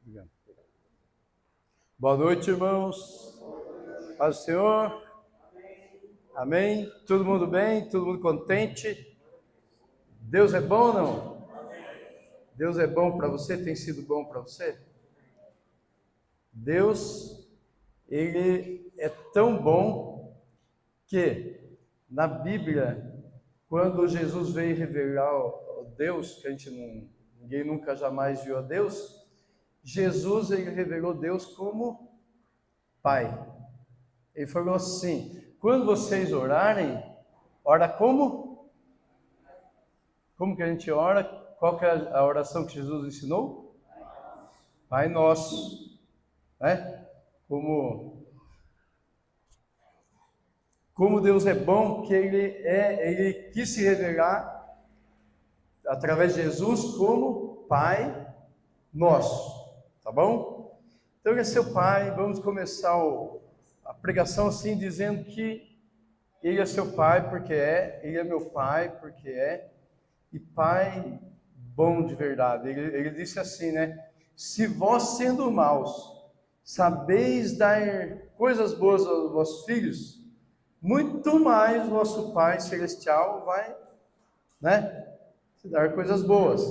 Obrigado. Boa noite, irmãos. Paz do Senhor. Amém. Todo mundo bem? Todo mundo contente? Deus é bom ou não? Deus é bom para você? Tem sido bom para você? Deus, Ele é tão bom que na Bíblia, quando Jesus veio revelar o Deus, que ninguém nunca jamais viu a Deus, Jesus, ele revelou Deus como Pai. Ele falou assim: quando vocês orarem, ora como? Como que a gente ora? Qual que é a oração que Jesus ensinou? Pai Nosso, né? Como Deus é bom, que ele quis se revelar através de Jesus como Pai Nosso, tá bom? Então ele é seu Pai. Vamos começar a pregação assim, dizendo que Ele é seu Pai porque Ele é meu Pai porque e Pai bom de verdade. Ele disse assim, né? Se vós, sendo maus, sabeis dar coisas boas aos vossos filhos, muito mais vosso Pai Celestial vai, né, te dar coisas boas.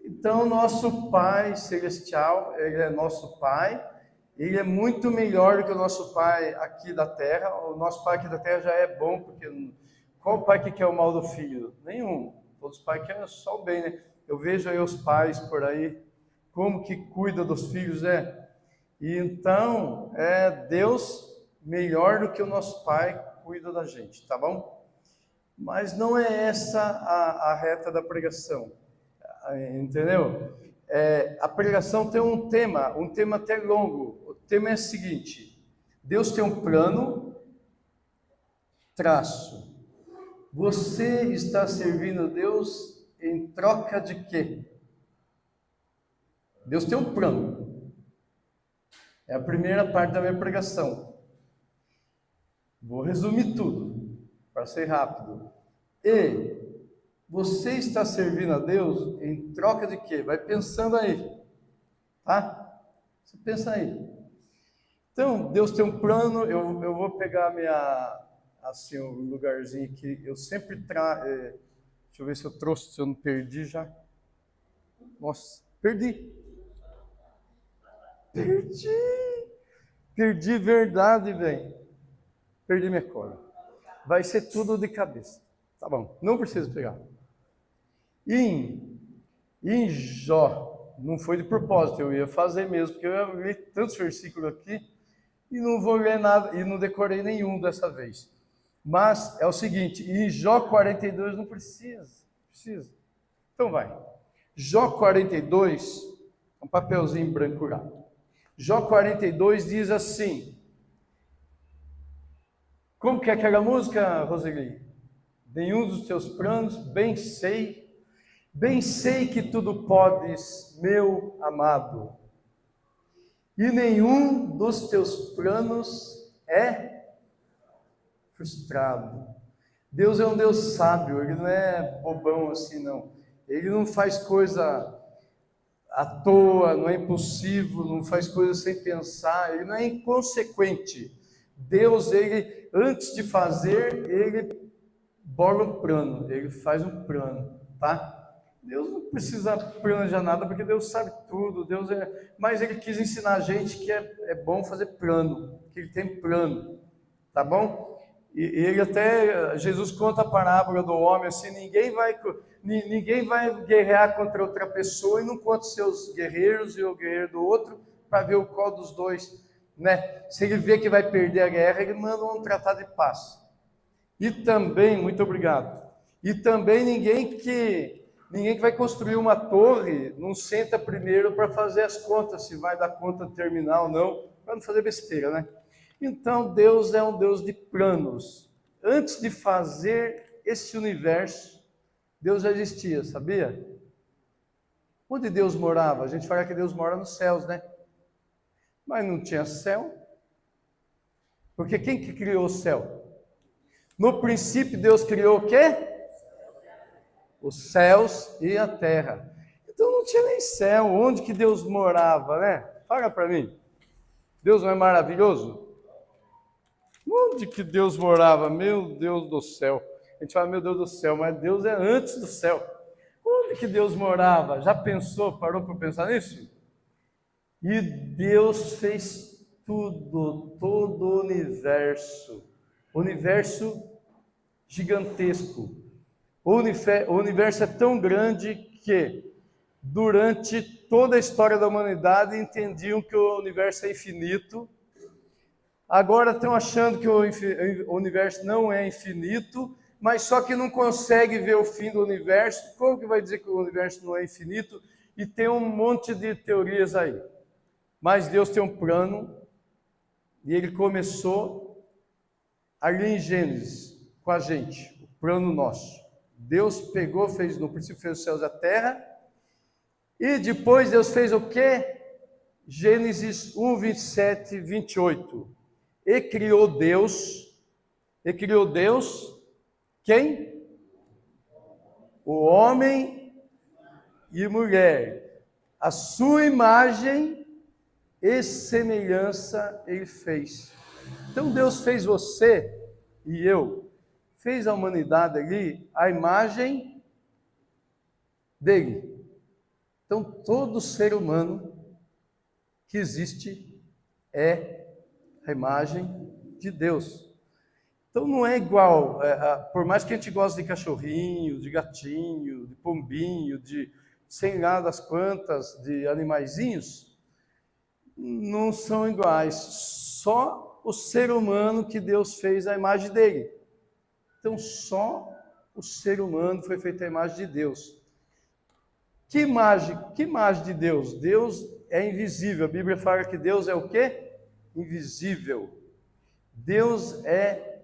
Então, nosso Pai Celestial, Ele é nosso Pai. Ele é muito melhor do que o nosso pai aqui da terra. O nosso pai aqui da terra já é bom, porque qual pai que quer o mal do filho? Nenhum. Todos os pais querem só o bem, né? Eu vejo aí os pais por aí, como que cuida dos filhos, né? E então, Deus melhor do que o nosso pai cuida da gente, tá bom? Mas não é essa a reta da pregação, entendeu? A pregação tem um tema até longo. O tema é o seguinte: Deus tem um plano, traço. Você está servindo a Deus em troca de quê? Deus tem um plano. É a primeira parte da minha pregação. Vou resumir tudo, para ser rápido. E você está servindo a Deus em troca de quê? Vai pensando aí, tá? Você pensa aí. Então, Deus tem um plano. Eu vou pegar assim, um lugarzinho que eu sempre trago. Deixa eu ver se eu trouxe, se eu não perdi já. Nossa, perdi. Perdi verdade, velho. Perdi minha cola. Vai ser tudo de cabeça. Tá bom, não preciso pegar. Em Jó, não foi de propósito, eu ia fazer mesmo, porque eu ia ler tantos versículos aqui e não vou ler nada, e não decorei nenhum dessa vez. Mas é o seguinte, em Jó 42 não precisa. Então vai. Jó 42, um papelzinho branco lá. Jó 42 diz assim. Como que é aquela música, Roseli? Nenhum dos teus planos, bem sei que tudo podes, meu amado, e nenhum dos teus planos é frustrado. Deus é um Deus sábio, Ele não é bobão assim, não. Ele não faz coisa à toa, não é impulsivo, não faz coisa sem pensar, Ele não é inconsequente. Deus, Ele, antes de fazer, Ele bola um plano, Ele faz um plano, tá? Deus não precisa planejar nada, porque Deus sabe tudo, mas Ele quis ensinar a gente que é bom fazer plano, que Ele tem plano, tá bom? E Ele até, Jesus conta a parábola do homem, assim, ninguém vai guerrear contra outra pessoa e não conta os seus guerreiros e o guerreiro do outro, para ver o qual dos dois, né? Se ele vê que vai perder a guerra, ele manda um tratado de paz. E também, muito obrigado, e também ninguém que vai construir uma torre, não senta primeiro para fazer as contas, se vai dar conta de terminar ou não, para não fazer besteira, né? Então, Deus é um Deus de planos. Antes de fazer esse universo, Deus já existia, sabia? Onde Deus morava? A gente fala que Deus mora nos céus, né? Mas não tinha céu. Porque quem que criou o céu? No princípio, Deus criou o quê? Os céus e a terra. Então não tinha nem céu, onde que Deus morava, né? Fala para mim. Deus não é maravilhoso? Onde que Deus morava? Meu Deus do céu. A gente fala, meu Deus do céu, mas Deus é antes do céu. Onde que Deus morava? Já pensou, parou para pensar nisso? E Deus fez tudo, todo o universo gigantesco. O universo é tão grande que, durante toda a história da humanidade, entendiam que o universo é infinito. Agora estão achando que o universo não é infinito, mas só que não consegue ver o fim do universo. Como que vai dizer que o universo não é infinito? E tem um monte de teorias aí. Mas Deus tem um plano, e Ele começou ali em Gênesis, com a gente, o plano nosso. Deus pegou, fez, no princípio fez os céus e a terra, e depois Deus fez o quê? Gênesis 1, 27, 28. E criou Deus, quem? O homem e mulher, a sua imagem e semelhança Ele fez. Então Deus fez você e eu, fez a humanidade ali, a imagem dele. Então todo ser humano que existe é a imagem de Deus. Então não é igual, por mais que a gente goste de cachorrinho, de gatinho, de pombinho, de sei lá das quantas, de animaizinhos, não são iguais. Só o ser humano que Deus fez a imagem dele. Então só o ser humano foi feito a imagem de Deus. Que imagem de Deus? Deus é invisível. A Bíblia fala que Deus é o quê? Invisível. Deus é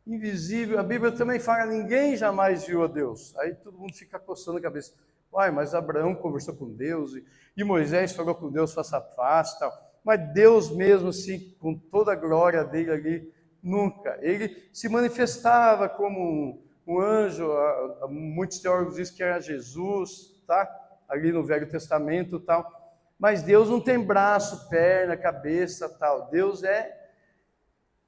invisível. A Bíblia também fala, ninguém jamais viu a Deus. Aí todo mundo fica coçando a cabeça. Uai, mas Abraão conversou com Deus, e Moisés falou com Deus face a face, tal. Mas Deus mesmo, assim, com toda a glória dele ali, nunca. Ele se manifestava como um anjo, muitos teólogos dizem que era Jesus, tá? Ali no Velho Testamento, tal. Mas Deus não tem braço, perna, cabeça, tal. Deus é...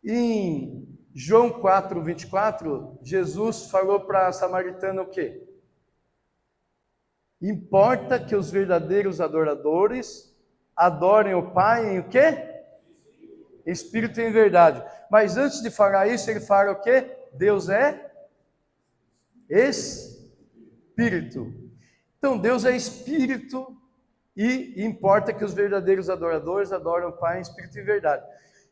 Em João 4, 24, Jesus falou para a samaritana o quê? Importa que os verdadeiros adoradores adorem o Pai em o quê? Espírito e em verdade. Mas antes de falar isso, ele fala o quê? Deus é Espírito. Então, Deus é Espírito e importa que os verdadeiros adoradores adorem o Pai em Espírito e em verdade.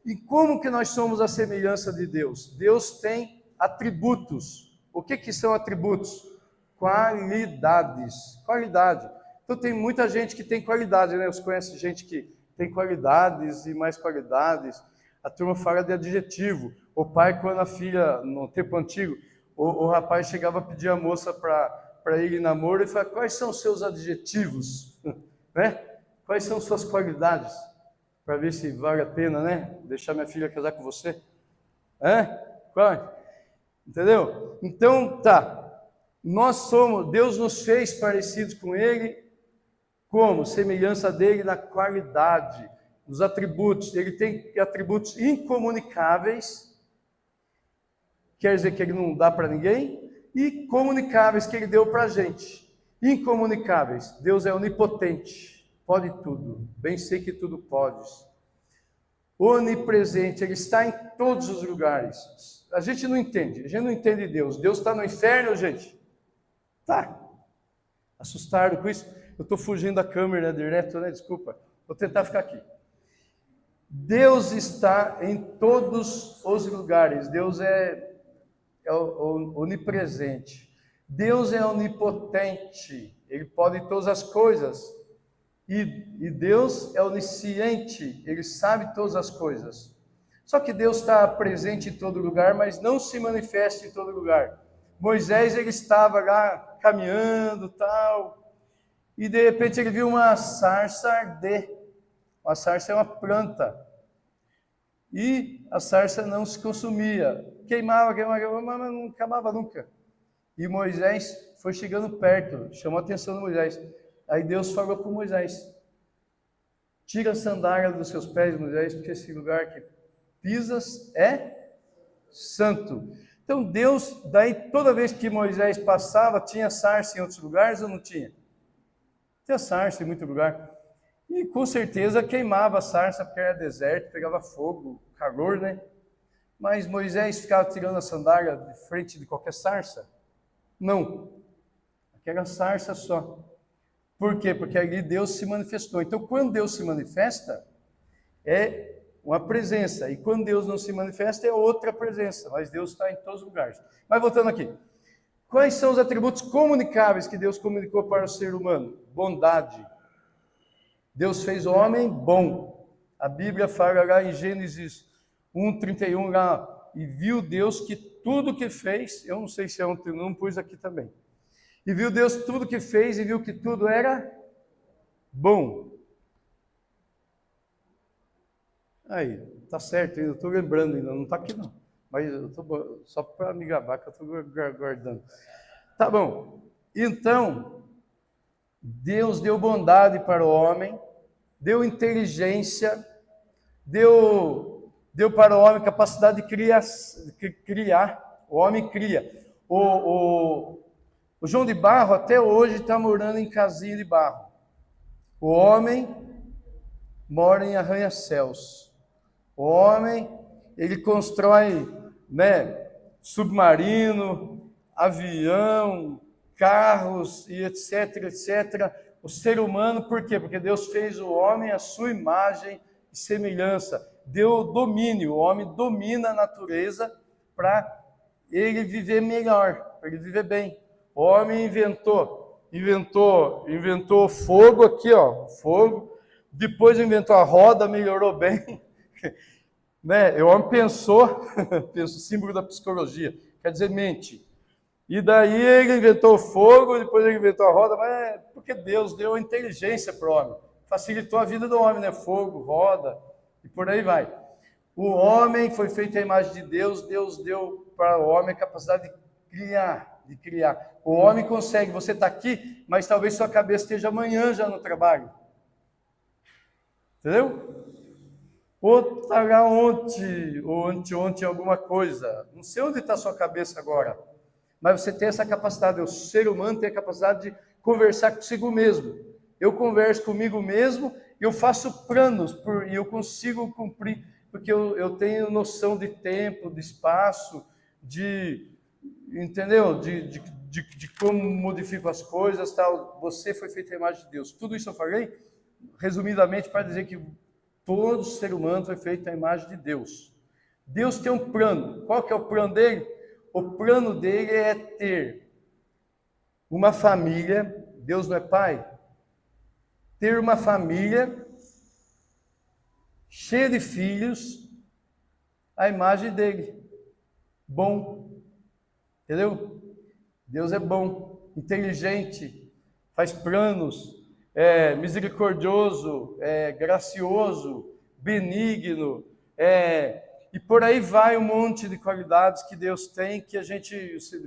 E como que nós somos a semelhança de Deus? Deus tem atributos. O que são atributos? Qualidades. Qualidade. Então tem muita gente que tem qualidade, né? Você conhece gente que tem qualidades e mais qualidades. A turma fala de adjetivo. O pai, quando a filha, no tempo antigo, o rapaz chegava a pedir a moça para ir em namoro e falava, quais são os seus adjetivos? Né? Quais são suas qualidades? Para ver se vale a pena, né? Deixar minha filha casar com você. Qual? Entendeu? Então, tá. Deus nos fez parecidos com Ele, como? Semelhança dele na qualidade, nos atributos. Ele tem atributos incomunicáveis, quer dizer que Ele não dá para ninguém, e comunicáveis, que Ele deu para a gente. Incomunicáveis, Deus é onipotente, pode tudo, bem sei que tudo podes. Onipresente, Ele está em todos os lugares. A gente não entende Deus. Deus está no inferno, gente? Tá. Assustaram com isso? Eu estou fugindo da câmera direto, né? Desculpa. Vou tentar ficar aqui. Deus está em todos os lugares. Deus é onipresente. Deus é onipotente. Ele pode todas as coisas. E Deus é onisciente. Ele sabe todas as coisas. Só que Deus está presente em todo lugar, mas não se manifesta em todo lugar. Moisés, ele estava lá caminhando, tal, e de repente ele viu uma sarça arder. Uma sarça é uma planta. E a sarça não se consumia. Queimava, mas não acabava nunca. E Moisés foi chegando perto, chamou a atenção de Moisés. Aí Deus falou com Moisés: tira a sandália dos seus pés, Moisés, porque esse lugar que pisas é santo. Então Deus, daí toda vez que Moisés passava, tinha sarça em outros lugares ou não tinha? Tinha sarça em muito lugar. E com certeza queimava a sarça, porque era deserto, pegava fogo, calor, né? Mas Moisés ficava tirando a sandália de frente de qualquer sarça? Não. Aquela sarça só. Por quê? Porque ali Deus se manifestou. Então, quando Deus se manifesta, é uma presença. E quando Deus não se manifesta, é outra presença. Mas Deus está em todos os lugares. Mas voltando aqui. Quais são os atributos comunicáveis que Deus comunicou para o ser humano? Bondade. Deus fez o homem bom. A Bíblia fala lá em Gênesis 1:31 lá, e viu Deus que tudo que fez, eu não sei se é não pus aqui também. E viu Deus tudo que fez e viu que tudo era bom. Aí, tá certo, eu estou lembrando ainda, não está aqui não. Mas eu tô, só para me gabar que eu estou guardando. Tá bom. Então, Deus deu bondade para o homem, deu inteligência, deu para o homem capacidade de criar. O homem cria. O João de Barro até hoje está morando em casinha de barro. O homem mora em arranha-céus. O homem, ele constrói, né, submarino, avião, carros e etc, etc. O ser humano, por quê? Porque Deus fez o homem à sua imagem e semelhança. Deu domínio, o homem domina a natureza para ele viver melhor, para ele viver bem. O homem inventou fogo aqui, ó, fogo. Depois inventou a roda, melhorou bem. Né? O homem pensou símbolo da psicologia, quer dizer mente. E daí ele inventou o fogo, depois ele inventou a roda, mas é porque Deus deu a inteligência para o homem. Facilitou a vida do homem, né? Fogo, roda, e por aí vai. O homem foi feito à imagem de Deus, Deus deu para o homem a capacidade de criar. O homem consegue, você está aqui, mas talvez sua cabeça esteja amanhã já no trabalho. Entendeu? Ou está lá ontem, ou anteontem alguma coisa. Não sei onde está sua cabeça agora. Mas você tem essa capacidade, o ser humano tem a capacidade de conversar consigo mesmo. Eu converso comigo mesmo, eu faço planos, e eu consigo cumprir, porque eu tenho noção de tempo, de espaço, entendeu? De como modifico as coisas, tal. Você foi feito à imagem de Deus. Tudo isso eu falei, resumidamente, para dizer que todo ser humano foi feito à imagem de Deus. Deus tem um plano. Qual que é o plano dele? O plano dele é ter uma família. Deus não é pai? Ter uma família cheia de filhos à imagem dele. Bom. Entendeu? Deus é bom, inteligente, faz planos, é misericordioso, é gracioso, benigno, e por aí vai um monte de qualidades que Deus tem, que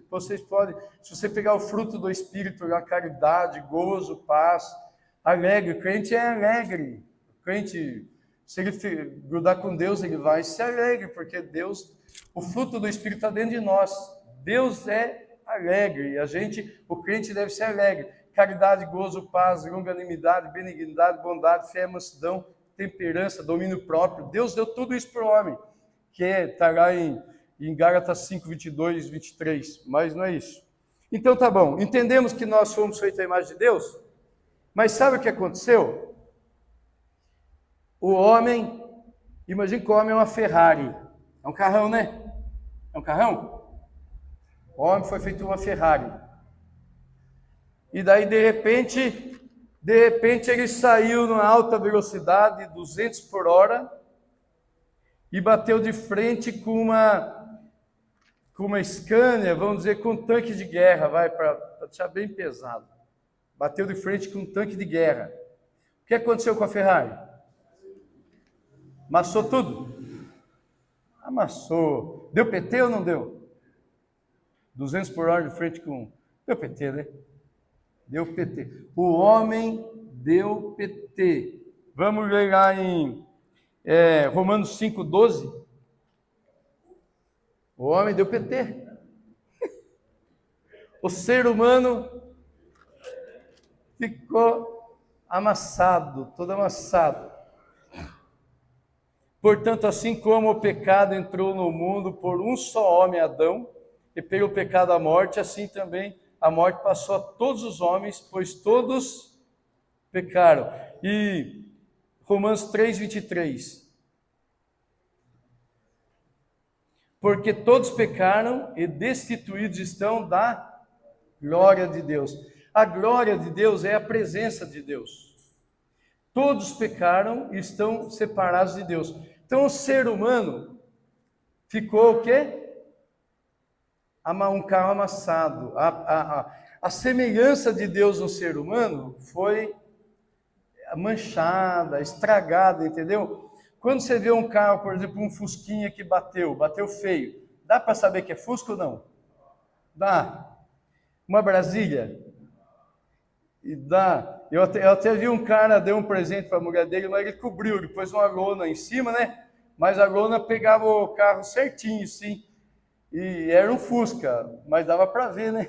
vocês podem, se você pegar o fruto do Espírito, a caridade, gozo, paz, alegre, o crente é alegre, o crente, se ele grudar com Deus, ele vai ser alegre, porque Deus, o fruto do Espírito está dentro de nós, Deus é alegre, o crente deve ser alegre, caridade, gozo, paz, longanimidade, benignidade, bondade, fé, mansidão, temperança, domínio próprio. Deus deu tudo isso para o homem, que está lá em Gálatas 5, 22, 23, mas não é isso. Então tá bom, entendemos que nós fomos feitos à imagem de Deus, mas sabe o que aconteceu? O homem, imagine que o homem é uma Ferrari, é um carrão, né? É um carrão? O homem foi feito uma Ferrari. E daí, de repente ele saiu numa alta velocidade, 200 por hora, e bateu de frente com uma Scania, vamos dizer, com um tanque de guerra, para deixar bem pesado. Bateu de frente com um tanque de guerra. O que aconteceu com a Ferrari? Amassou tudo? Amassou. Deu PT ou não deu? 200 por hora de frente com... Deu PT, né? Deu PT. O homem deu PT. Vamos ler lá em Romanos 5,12. O homem deu PT. O ser humano ficou amassado, todo amassado. Portanto, assim como o pecado entrou no mundo por um só homem, Adão, e pelo pecado a morte, assim também a morte passou a todos os homens, pois todos pecaram. E Romanos 3,23. Porque todos pecaram e destituídos estão da glória de Deus. A glória de Deus é a presença de Deus. Todos pecaram e estão separados de Deus. Então o ser humano ficou o quê? Um carro amassado. A semelhança de Deus no ser humano foi manchada, estragada, entendeu? Quando você vê um carro, por exemplo, um Fusquinha que bateu feio, dá para saber que é Fusca ou não? Dá. Uma Brasília? E dá. Eu até vi um cara, deu um presente para a mulher dele, mas ele cobriu, ele pôs uma lona em cima, né? Mas a lona pegava o carro certinho, sim. E era um Fusca, mas dava para ver, né?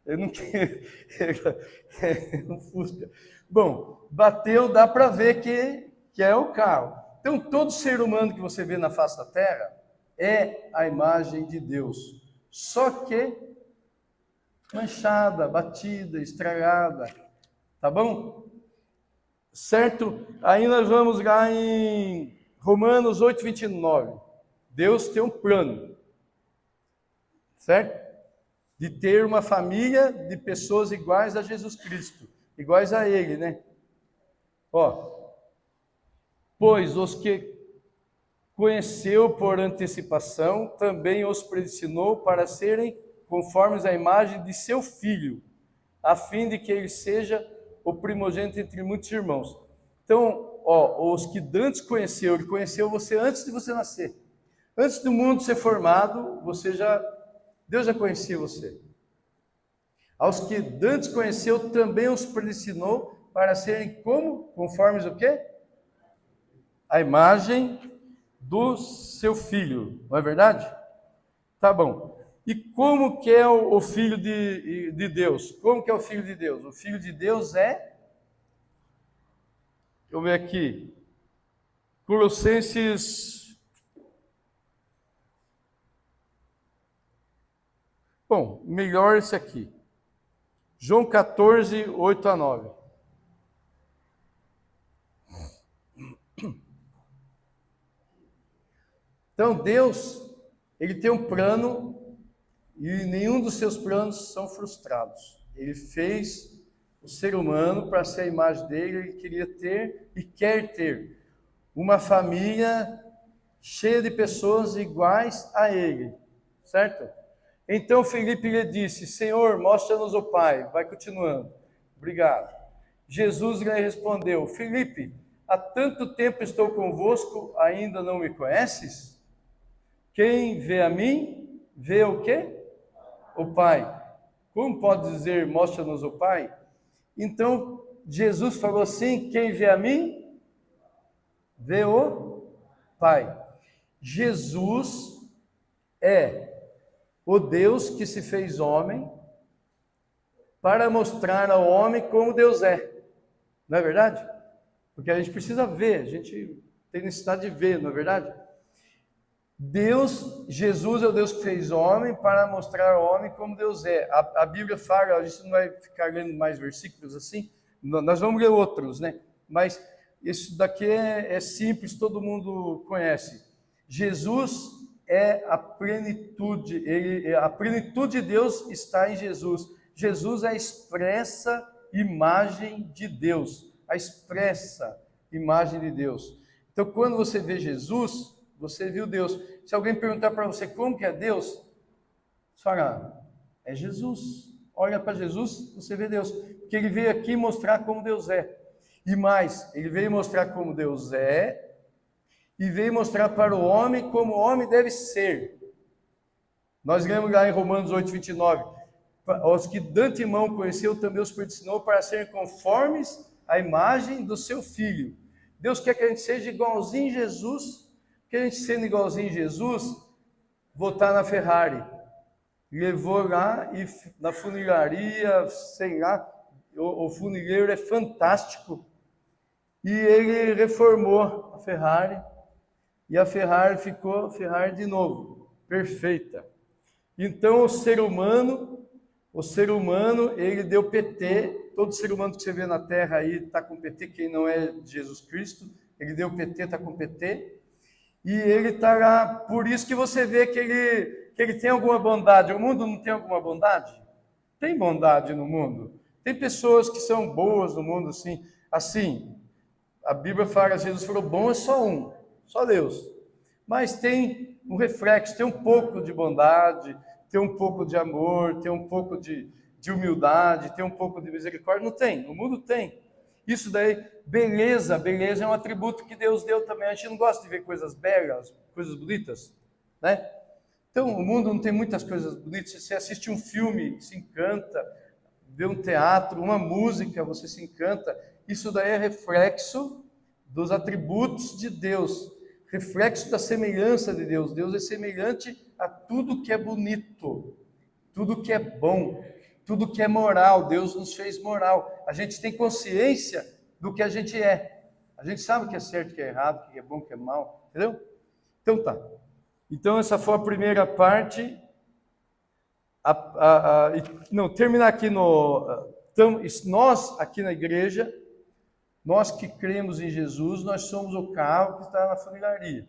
Eu não queria. Era um Fusca. Bom, bateu, dá para ver que é o carro. Então, todo ser humano que você vê na face da terra é a imagem de Deus. Só que manchada, batida, estragada. Tá bom? Certo? Aí nós vamos lá em Romanos 8:29. Deus tem um plano. Certo? De ter uma família de pessoas iguais a Jesus Cristo, iguais a Ele, né? Pois os que conheceu por antecipação, também os predestinou para serem conformes à imagem de seu Filho, a fim de que ele seja o primogênito entre muitos irmãos. Então, os que antes conheceu, ele conheceu você antes de você nascer. Antes do mundo ser formado, Deus já conhecia você. Aos que antes conheceu, também os predestinou para serem conformes o quê? A imagem do seu Filho, não é verdade? Tá bom. E como que é o Filho de Deus? Como que é o Filho de Deus? O Filho de Deus é... Deixa eu ver aqui. Colossenses... Bom, melhor esse aqui. João 14, 8-9. Então, Deus, Ele tem um plano e nenhum dos seus planos são frustrados. Ele fez o ser humano para ser a imagem dele, Ele queria ter e quer ter uma família cheia de pessoas iguais a Ele, certo? Então Felipe lhe disse, Senhor, mostra-nos o Pai. Vai continuando. Obrigado. Jesus lhe respondeu, Felipe, há tanto tempo estou convosco, ainda não me conheces? Quem vê a mim, vê o quê? O Pai. Como pode dizer, mostra-nos o Pai? Então, Jesus falou assim, quem vê a mim, vê o Pai. Jesus é o Deus que se fez homem para mostrar ao homem como Deus é. Não é verdade? Porque a gente precisa ver, a gente tem necessidade de ver, não é verdade? Jesus é o Deus que fez homem para mostrar ao homem como Deus é. A Bíblia fala, a gente não vai ficar lendo mais versículos assim, nós vamos ler outros, né? Mas isso daqui é simples, todo mundo conhece. Jesus é a plenitude, a plenitude de Deus está em Jesus. Jesus é a expressa imagem de Deus, a expressa imagem de Deus. Então, quando você vê Jesus, você viu Deus. Se alguém perguntar para você como que é Deus, você fala, é Jesus. Olha para Jesus, você vê Deus. Porque Ele veio aqui mostrar como Deus é. E mais, Ele veio mostrar como Deus é, e veio mostrar para o homem como o homem deve ser. Nós lemos lá em Romanos 8:29. Aos que de antemão conheceu, também os predestinou para serem conformes à imagem do seu Filho. Deus quer que a gente seja igualzinho em Jesus, que a gente sendo igualzinho em Jesus, votar na Ferrari. Levou lá e na funilaria, sei lá, o funileiro é fantástico. E ele reformou a Ferrari, e a Ferrari ficou Ferrari de novo, perfeita. Então o ser humano, ele deu PT, todo ser humano que você vê na Terra aí está com PT, quem não é Jesus Cristo, ele deu PT, está com PT, e ele está lá, por isso que você vê que ele tem alguma bondade. O mundo não tem alguma bondade? Tem bondade no mundo. Tem pessoas que são boas no mundo, assim, a Bíblia fala, Jesus falou, bom é só um, só Deus. Mas tem um reflexo, tem um pouco de bondade, tem um pouco de amor, tem um pouco de humildade, tem um pouco de misericórdia. Não tem, no mundo tem. Isso daí, beleza é um atributo que Deus deu também. A gente não gosta de ver coisas belas, coisas bonitas, né? Então, o mundo não tem muitas coisas bonitas. Você assiste um filme, se encanta, vê um teatro, uma música, você se encanta. Isso daí é reflexo dos atributos de Deus, reflexo da semelhança de Deus. Deus é semelhante a tudo que é bonito, tudo que é bom, tudo que é moral. Deus nos fez moral. A gente tem consciência do que a gente é. A gente sabe o que é certo, o que é errado, o que é bom, o que é mal, entendeu? Então tá. Então essa foi a primeira parte. Terminar aqui nós aqui na igreja, nós que cremos em Jesus, nós somos o carro que está na funilaria,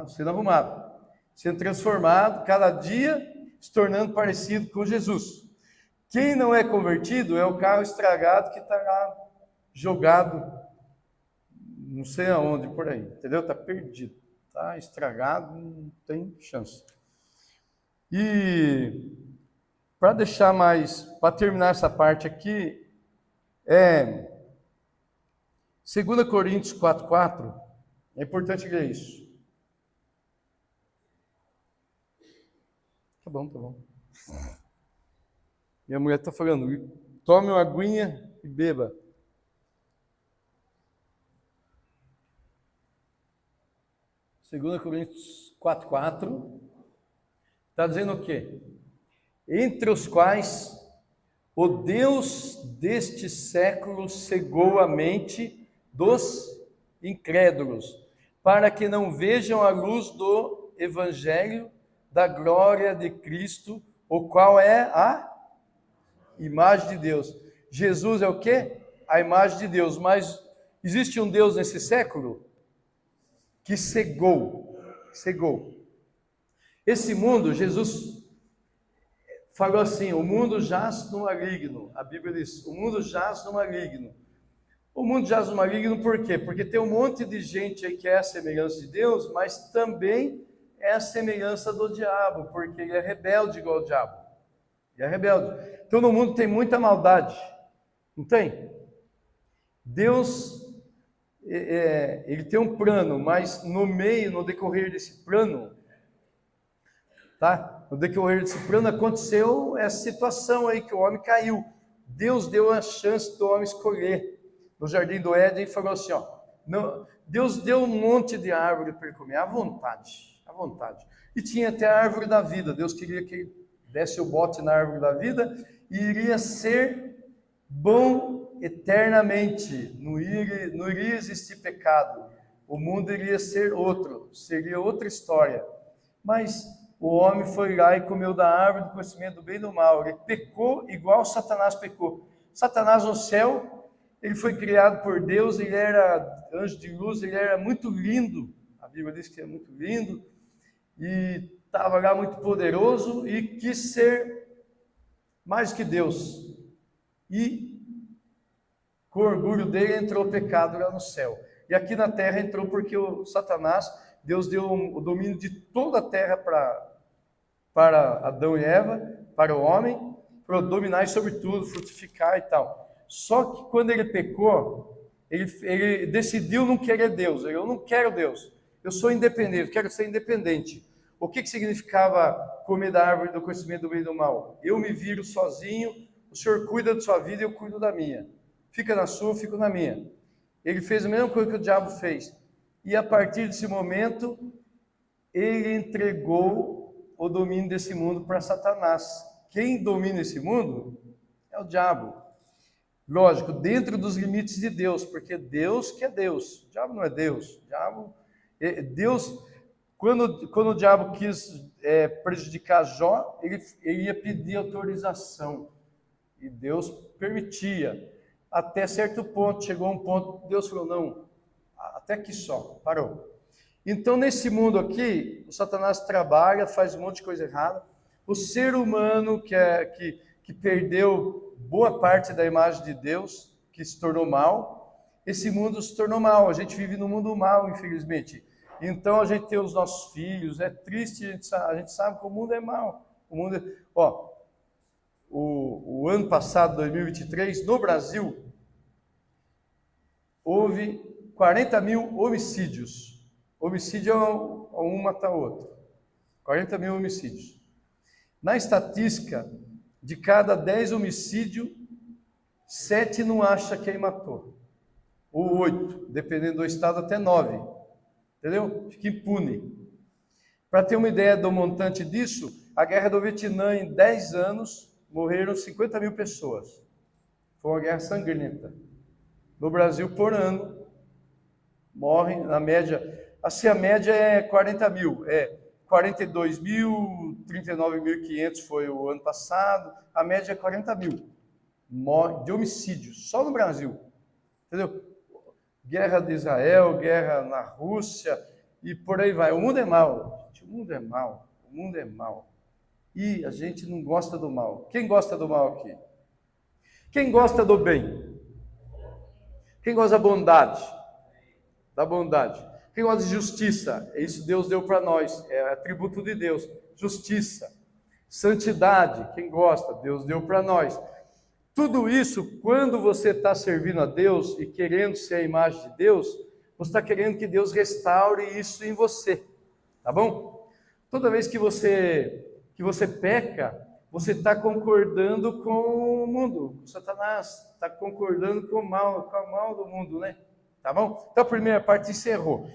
sendo arrumado, sendo transformado, cada dia se tornando parecido com Jesus. Quem não é convertido é o carro estragado que está lá jogado, não sei aonde, por aí, entendeu? Está perdido, está estragado, não tem chance. E para terminar essa parte aqui, 2 Coríntios 4:4, é importante ler isso. Tá bom. Minha mulher está falando, tome uma aguinha e beba. Segunda Coríntios 4:4, está dizendo o quê? Entre os quais o Deus deste século cegou a mente dos incrédulos, para que não vejam a luz do Evangelho da glória de Cristo, o qual é a imagem de Deus. Jesus é o quê? A imagem de Deus. Mas existe um Deus nesse século que cegou. Esse mundo, Jesus falou assim, o mundo jaz no maligno. A Bíblia diz, o mundo jaz no maligno. O mundo jaz no maligno por quê? Porque tem um monte de gente aí que é a semelhança de Deus, mas também é a semelhança do diabo, porque ele é rebelde igual ao diabo. Ele é rebelde. Então no mundo tem muita maldade, não tem? Deus, ele tem um plano, mas no decorrer desse plano, no decorrer desse plano aconteceu essa situação aí que o homem caiu. Deus deu a chance do homem escolher. No jardim do Éden falou assim, Deus deu um monte de árvore para ele comer, à vontade. E tinha até a árvore da vida. Deus queria que ele desse o bote na árvore da vida e iria ser bom eternamente. Não iria existir pecado. O mundo iria ser outro, seria outra história. Mas o homem foi lá e comeu da árvore do conhecimento do bem e do mal. Ele pecou igual Satanás pecou. Satanás no céu, ele foi criado por Deus, ele era anjo de luz, ele era muito lindo. A Bíblia diz que é muito lindo. E estava lá muito poderoso e quis ser mais que Deus. E com o orgulho dele entrou o pecado lá no céu. E aqui na terra entrou porque o Satanás, Deus deu o domínio de toda a terra para Adão e Eva, para o homem, para dominar sobre tudo, frutificar e tal. Só que quando ele pecou, ele decidiu não querer Deus. Eu não quero Deus. Eu sou independente, quero ser independente. O que significava comer da árvore do conhecimento do bem e do mal? Eu me viro sozinho, o Senhor cuida da sua vida e eu cuido da minha. Fica na sua, eu fico na minha. Ele fez a mesma coisa que o diabo fez. E a partir desse momento, ele entregou o domínio desse mundo para Satanás. Quem domina esse mundo é o diabo. Lógico, dentro dos limites de Deus, porque Deus que é Deus. O diabo não é Deus. Deus, quando o diabo quis prejudicar Jó, ele ia pedir autorização. E Deus permitia. Até certo ponto, chegou um ponto, Deus falou, não, até aqui só, parou. Então, nesse mundo aqui, o Satanás trabalha, faz um monte de coisa errada. O ser humano que perdeu boa parte da imagem de Deus, que se tornou mal, esse mundo se tornou mal. A gente vive no mundo mal, infelizmente. Então, a gente tem os nossos filhos, é triste, a gente sabe que o mundo é mal. O ano passado, 2023, no Brasil, houve 40 mil homicídios. Homicídio é um mata o outro. 40 mil homicídios. Na estatística, de cada 10 homicídios, 7 não acha quem matou. Ou 8, dependendo do estado, até 9. Entendeu? Fica impune. Para ter uma ideia do montante disso, a guerra do Vietnã, em 10 anos, morreram 50 mil pessoas. Foi uma guerra sangrenta. No Brasil, por ano, morrem, na média, assim, a média é 40 mil, 42 mil, 39.500 foi o ano passado, a média é 40 mil de homicídios, só no Brasil, entendeu? Guerra de Israel, guerra na Rússia, e por aí vai. O mundo é mau, gente, o mundo é mau, o mundo é mau. E a gente não gosta do mal. Quem gosta do mal aqui? Quem gosta do bem? Quem gosta da bondade? Da bondade. Quem gosta de justiça? Isso Deus deu para nós, é atributo de Deus. Justiça. Santidade, quem gosta? Deus deu para nós. Tudo isso, quando você está servindo a Deus e querendo ser a imagem de Deus, você está querendo que Deus restaure isso em você, tá bom? Toda vez que você peca, você está concordando com o mundo, com Satanás, está concordando com o mal do mundo, né? Tá bom? Então a primeira parte encerrou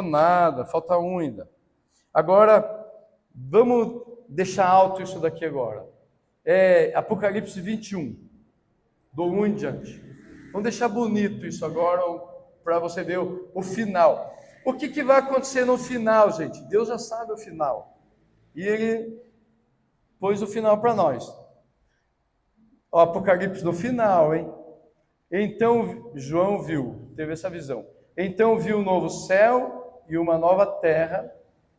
nada, falta um ainda. Agora, vamos deixar alto isso daqui agora. Apocalipse 21, do 1 em diante. Vamos deixar bonito isso agora, para você ver o final. O que vai acontecer no final, gente? Deus já sabe o final. E Ele pôs o final para nós. O Apocalipse no final, hein? Então, João teve essa visão. Então viu um novo céu e uma nova terra,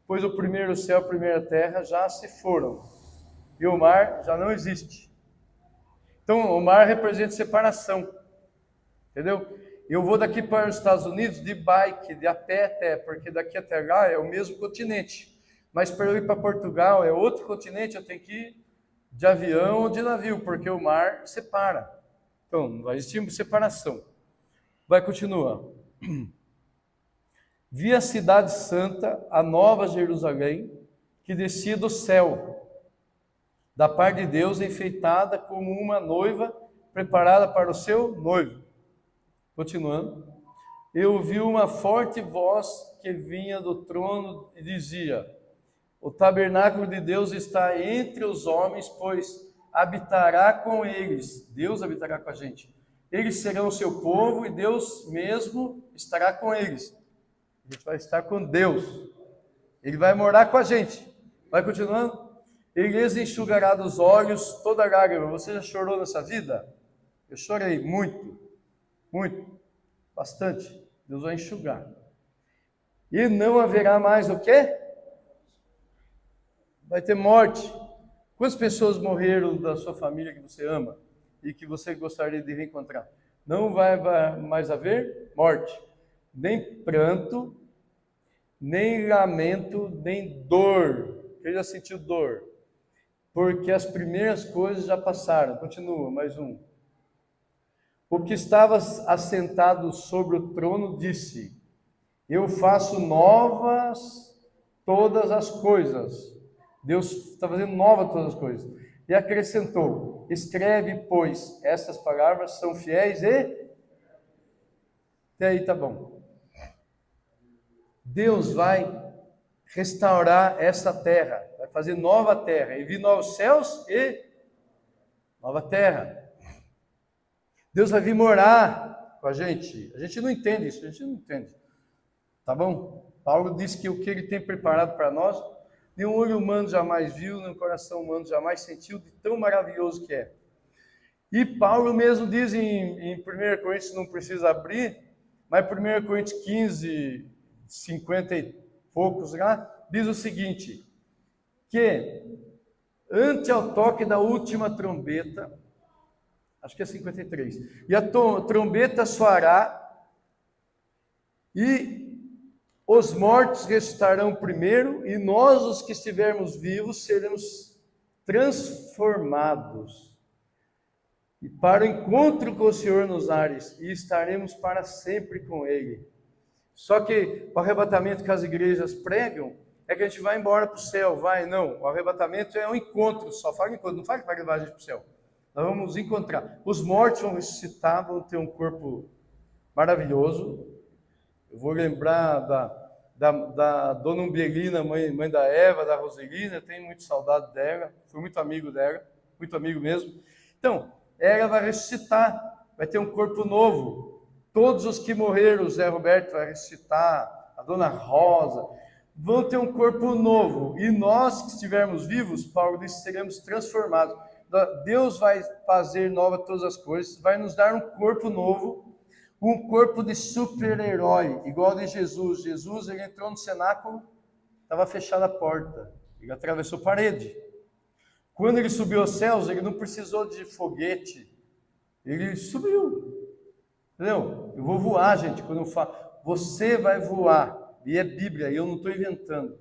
pois o primeiro céu e a primeira terra já se foram. E o mar já não existe. Então, o mar representa separação. Entendeu? Eu vou daqui para os Estados Unidos de bike, de a pé até, porque daqui até lá é o mesmo continente. Mas para eu ir para Portugal é outro continente, eu tenho que ir de avião ou de navio, porque o mar separa. Então, não vai existir separação. Vai continuar. Vi a cidade santa, a nova Jerusalém, que descia do céu, da parte de Deus, enfeitada como uma noiva preparada para o seu noivo. Continuando. Eu ouvi uma forte voz que vinha do trono e dizia: o tabernáculo de Deus está entre os homens, pois habitará com eles. Deus habitará com a gente. Eles serão o seu povo e Deus mesmo estará com eles. A gente vai estar com Deus. Ele vai morar com a gente. Vai continuando. Ele lhes enxugará dos olhos toda lágrima. Você já chorou nessa vida? Eu chorei muito, bastante. Deus vai enxugar. E não haverá mais o quê? Vai ter morte. Quantas pessoas morreram da sua família que você ama e que você gostaria de reencontrar? Não vai mais haver morte, nem pranto, nem lamento, nem dor. Quem já sentiu dor? Porque as primeiras coisas já passaram. Continua, mais um. O que estava assentado sobre o trono disse: eu faço novas todas as coisas. Deus está fazendo nova todas as coisas. E acrescentou: escreve, pois, estas palavras são fiéis e... Até aí tá bom. Deus vai restaurar essa terra, vai fazer nova terra, e vir novos céus e nova terra. Deus vai vir morar com a gente. A gente não entende isso, a gente não entende. Tá bom? Paulo diz que o que ele tem preparado para nós, nenhum olho humano jamais viu, nenhum coração humano jamais sentiu, de tão maravilhoso que é. E Paulo mesmo diz em 1 Coríntios, não precisa abrir, mas 1 Coríntios 15, 50 e poucos lá, diz o seguinte, que ante ao toque da última trombeta, acho que é 53, e a trombeta soará, e os mortos ressuscitarão primeiro, e nós, os que estivermos vivos, seremos transformados, e para o encontro com o Senhor nos ares, e estaremos para sempre com Ele. Só que o arrebatamento que as igrejas pregam, é que a gente vai embora para o céu, não, o arrebatamento é um encontro, só fala encontro, não fala que vai levar a gente para o céu. Nós vamos encontrar, os mortos vão ressuscitar, vão ter um corpo maravilhoso. Eu vou lembrar da dona Umbelina, mãe da Eva, da Roselina, tenho muito saudade dela, fui muito amigo dela, muito amigo mesmo. Então, ela vai ressuscitar, vai ter um corpo novo. Todos os que morreram, o Zé Roberto vai ressuscitar, a dona Rosa, vão ter um corpo novo. E nós que estivermos vivos, Paulo disse, seremos transformados. Deus vai fazer nova todas as coisas, vai nos dar um corpo novo, um corpo de super-herói, igual de Jesus. Jesus, ele entrou no cenáculo, estava fechada a porta, ele atravessou a parede. Quando ele subiu aos céus, ele não precisou de foguete, ele subiu. Entendeu? Eu vou voar, gente, quando eu falo, você vai voar, e é Bíblia, e eu não estou inventando.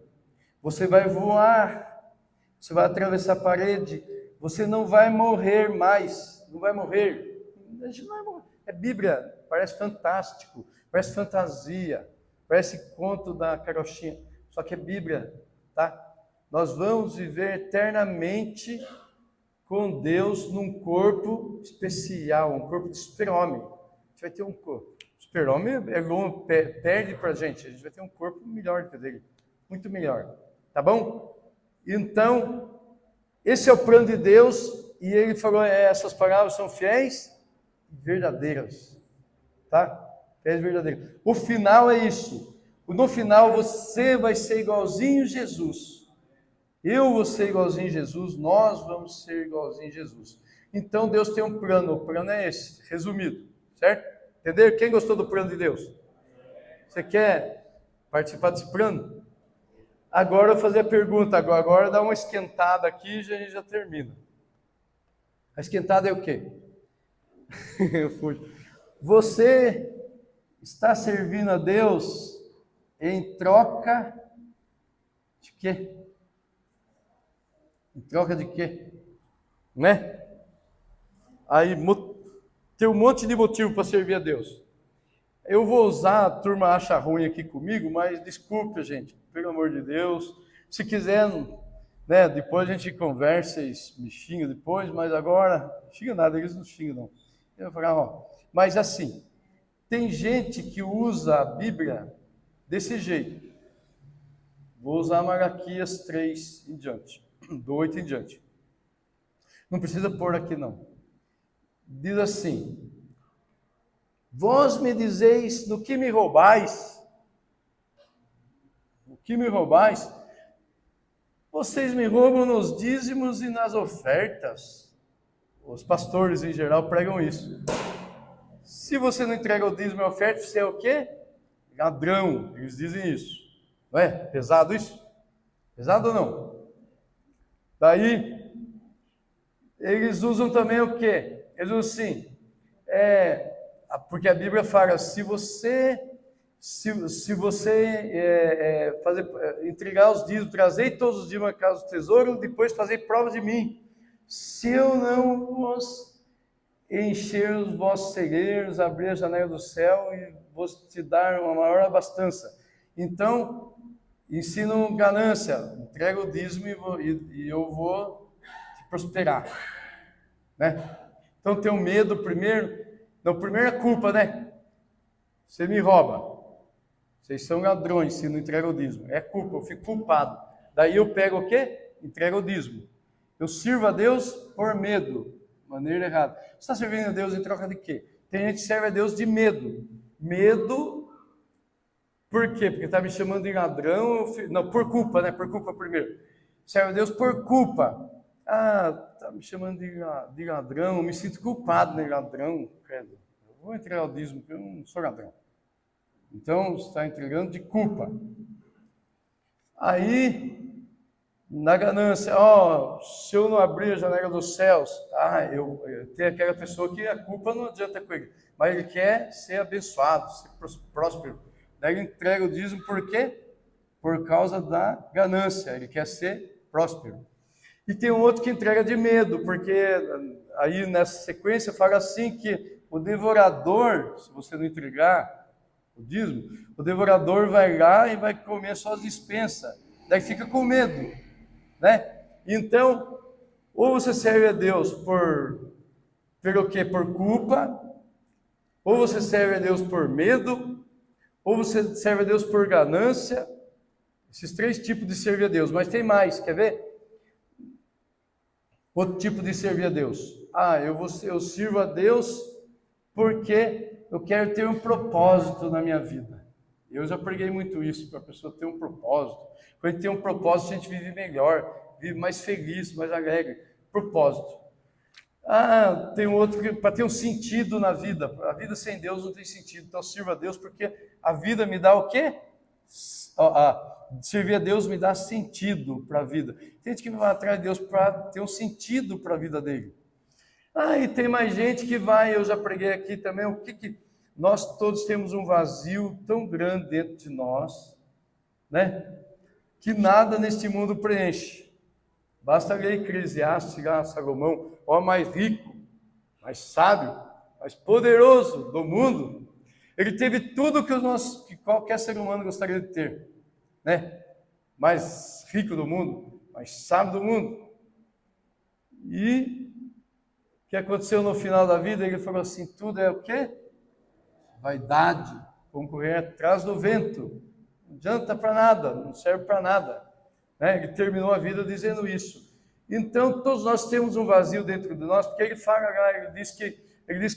Você vai voar, você vai atravessar a parede, você não vai morrer mais, não vai morrer. A gente não vai morrer. É Bíblia, parece fantástico, parece fantasia, parece conto da carochinha, só que é Bíblia, tá? Nós vamos viver eternamente com Deus num corpo especial, um corpo de super-homem. A gente vai ter um corpo. Super-homem é longo, perde para a gente vai ter um corpo melhor do que o dele, muito melhor, tá bom? Então, esse é o plano de Deus, e ele falou, essas palavras são fiéis e verdadeiras, tá? Fiéis e verdadeiras. O final é isso. No final você vai ser igualzinho a Jesus. Eu vou ser igualzinho a Jesus, nós vamos ser igualzinho a Jesus. Então Deus tem um plano, o plano é esse, resumido, certo? Entenderam? Quem gostou do plano de Deus? Você quer participar desse plano? Agora eu vou fazer a pergunta, agora dá uma esquentada aqui e a gente já termina. A esquentada é o quê? Eu fujo. Você está servindo a Deus em troca de quê? Em troca de quê? Né? Aí tem um monte de motivo para servir a Deus. Eu vou usar, a turma acha ruim aqui comigo, mas desculpe, gente, pelo amor de Deus. Se quiser, né, depois a gente conversa e me xinga depois, mas agora, não xinga nada, eles não xingam não. Eu vou falar, mas assim, tem gente que usa a Bíblia desse jeito. Vou usar Malaquias 3 em diante, do 8 em diante. Não precisa pôr aqui não. Diz assim, vós me dizeis, no que me roubais? O que me roubais? Vocês me roubam nos dízimos e nas ofertas. Os pastores em geral pregam isso. Se você não entrega o dízimo e a oferta, você é o quê? Ladrão, eles dizem isso. Não é? Pesado isso? Pesado ou não? Daí, eles usam também o quê? Eles usam assim, porque a Bíblia fala, se você entregar os dízimos, trazei todos os dízimos à casa do tesouro, depois fazei prova de mim. Se eu não vos encher os vossos celeiros, abrir a janela do céu e vos te dar uma maior abastança. Então, ensinam ganância, entrega o dízimo e eu vou te prosperar, né? Então tem o medo primeiro. Não, primeiro é culpa, né? Você me rouba. Vocês são ladrões se não entregam o dízimo. É culpa, eu fico culpado. Daí eu pego o quê? Entrego o dízimo. Eu sirvo a Deus por medo. Maneira errada. Você está servindo a Deus em troca de quê? Tem gente que serve a Deus de medo. Medo, por quê? Porque está me chamando de ladrão. Não, por culpa, né? Por culpa primeiro. Serve a Deus por culpa. Ah, está me chamando de ladrão. Eu me sinto culpado, né? Ladrão, credo. Eu vou entregar o dízimo, porque eu não sou ladrão. Então, você está entregando de culpa. Aí, na ganância, se eu não abrir a janela dos céus, eu tenho aquela pessoa que a culpa não adianta com ele, mas ele quer ser abençoado, ser próspero. Daí ele entrega o dízimo por quê? Por causa da ganância, ele quer ser próspero. E tem um outro que entrega de medo, porque aí nessa sequência fala assim que o devorador, se você não entregar o dízimo, o devorador vai lá e vai comer suas dispensas. Daí fica com medo, né? Então, ou você serve a Deus pelo quê? Por culpa, ou você serve a Deus por medo, ou você serve a Deus por ganância. Esses três tipos de servir a Deus. Mas tem mais, quer ver? Outro tipo de servir a Deus. Eu sirvo a Deus porque eu quero ter um propósito na minha vida. Eu já preguei muito isso, para a pessoa ter um propósito. Quando a gente tem um propósito, a gente vive melhor, vive mais feliz, mais alegre. Propósito. Tem outro que para ter um sentido na vida. A vida sem Deus não tem sentido. Então, eu sirvo a Deus porque a vida me dá o quê? Servir a Deus me dá sentido para a vida. Tem gente que vai atrás de Deus para ter um sentido para a vida dele. E tem mais gente que vai, eu já preguei aqui também, nós todos temos um vazio tão grande dentro de nós, né? Que nada neste mundo preenche. Basta ler Eclesiastes, Salomão, o homem mais rico, mais sábio, mais poderoso do mundo. Ele teve tudo que qualquer ser humano gostaria de ter, né? Mais rico do mundo, mais sábio do mundo. E o que aconteceu no final da vida? Ele falou assim, tudo é o quê? Vaidade, concorrer atrás do vento. Não adianta para nada, não serve para nada. Né? Ele terminou a vida dizendo isso. Então, todos nós temos um vazio dentro de nós, porque ele fala lá, ele diz que ele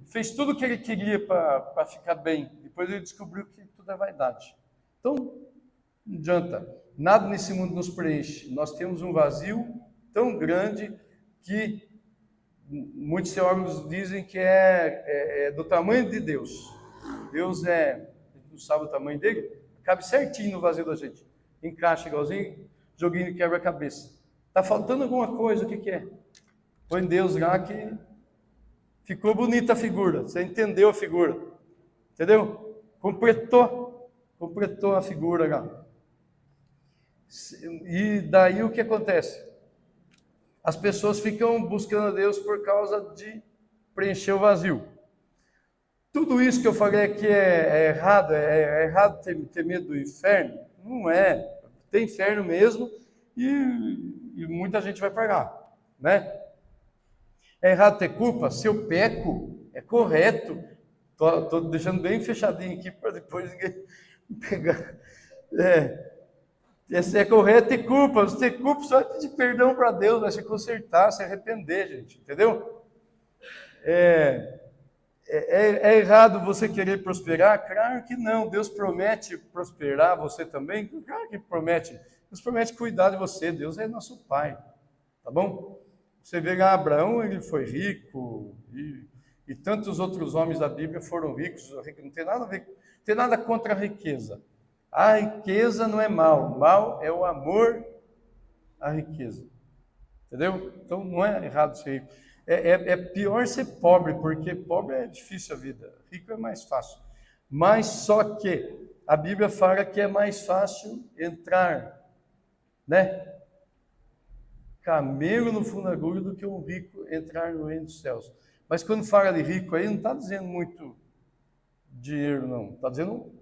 fez tudo o que ele queria para ficar bem. Depois ele descobriu que tudo é vaidade. Então, não adianta. Nada nesse mundo nos preenche. Nós temos um vazio tão grande que muitos teólogos dizem que é do tamanho de Deus. Deus a gente não sabe o tamanho dele, cabe certinho no vazio da gente. Encaixa igualzinho joguinho de quebra-cabeça. Está faltando alguma coisa, o que é? Põe Deus lá que ficou bonita a figura, você entendeu a figura, entendeu? Completou a figura lá. E daí o que acontece? As pessoas ficam buscando a Deus por causa de preencher o vazio. Tudo isso que eu falei aqui é errado? É errado ter medo do inferno? Não é. Tem inferno mesmo e muita gente vai pagar, né? É errado ter culpa? Se eu peco, é correto. Estou deixando bem fechadinho aqui para depois ninguém pegar. É correto ter culpa. Você ter culpa só pedir perdão para Deus, vai se consertar, se arrepender, gente, entendeu? É errado você querer prosperar? Claro que não. Deus promete prosperar você também? Claro que promete. Deus promete cuidar de você. Deus é nosso Pai, tá bom? Você vê lá, Abraão, ele foi rico e tantos outros homens da Bíblia foram ricos. Não tem nada a ver, não tem nada contra a riqueza. A riqueza não é mal. Mal é o amor à riqueza. Entendeu? Então não é errado ser rico. É pior ser pobre, porque pobre é difícil a vida, rico é mais fácil. Mas só que a Bíblia fala que é mais fácil entrar, né? Camelo no fundo da agulha do que um rico entrar no reino dos céus. Mas quando fala de rico aí, não está dizendo muito dinheiro, não. Está dizendo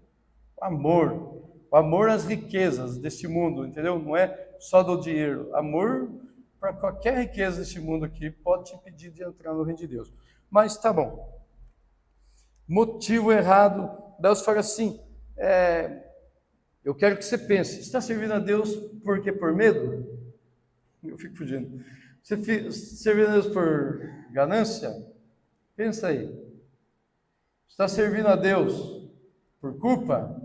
amor. O amor às riquezas deste mundo, entendeu? Não é só do dinheiro. Amor para qualquer riqueza deste mundo aqui pode te impedir de entrar no reino de Deus. Mas tá bom. Motivo errado. Deus fala assim, eu quero que você pense, está servindo a Deus porque por medo? Eu fico fugindo. Você servindo a Deus por ganância? Pensa aí. Está servindo a Deus por culpa?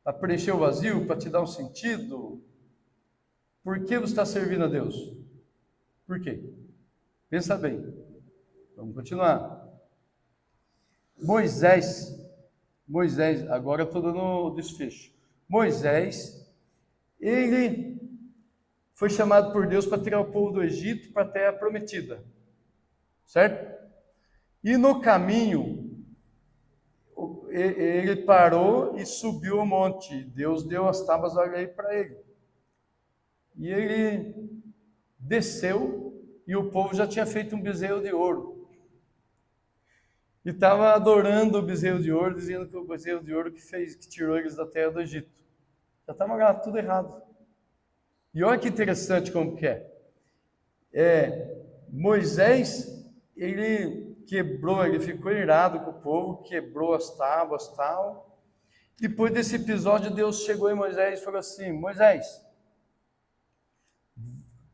Para preencher o vazio? Para te dar um sentido? Por que você está servindo a Deus? Por quê? Pensa bem. Vamos continuar. Moisés, agora eu estou dando o desfecho. Moisés, ele foi chamado por Deus para tirar o povo do Egito para a terra prometida, certo? E no caminho, ele parou e subiu o monte. Deus deu as tábuas da lei para ele. E ele desceu e o povo já tinha feito um bezerro de ouro. E estava adorando o bezerro de ouro, dizendo que o bezerro de ouro que tirou eles da terra do Egito. Já estava lá tudo errado. E olha que interessante como que é. Moisés, ele quebrou, ele ficou irado com o povo, quebrou as tábuas e tal. Depois desse episódio, Deus chegou em Moisés e falou assim, Moisés,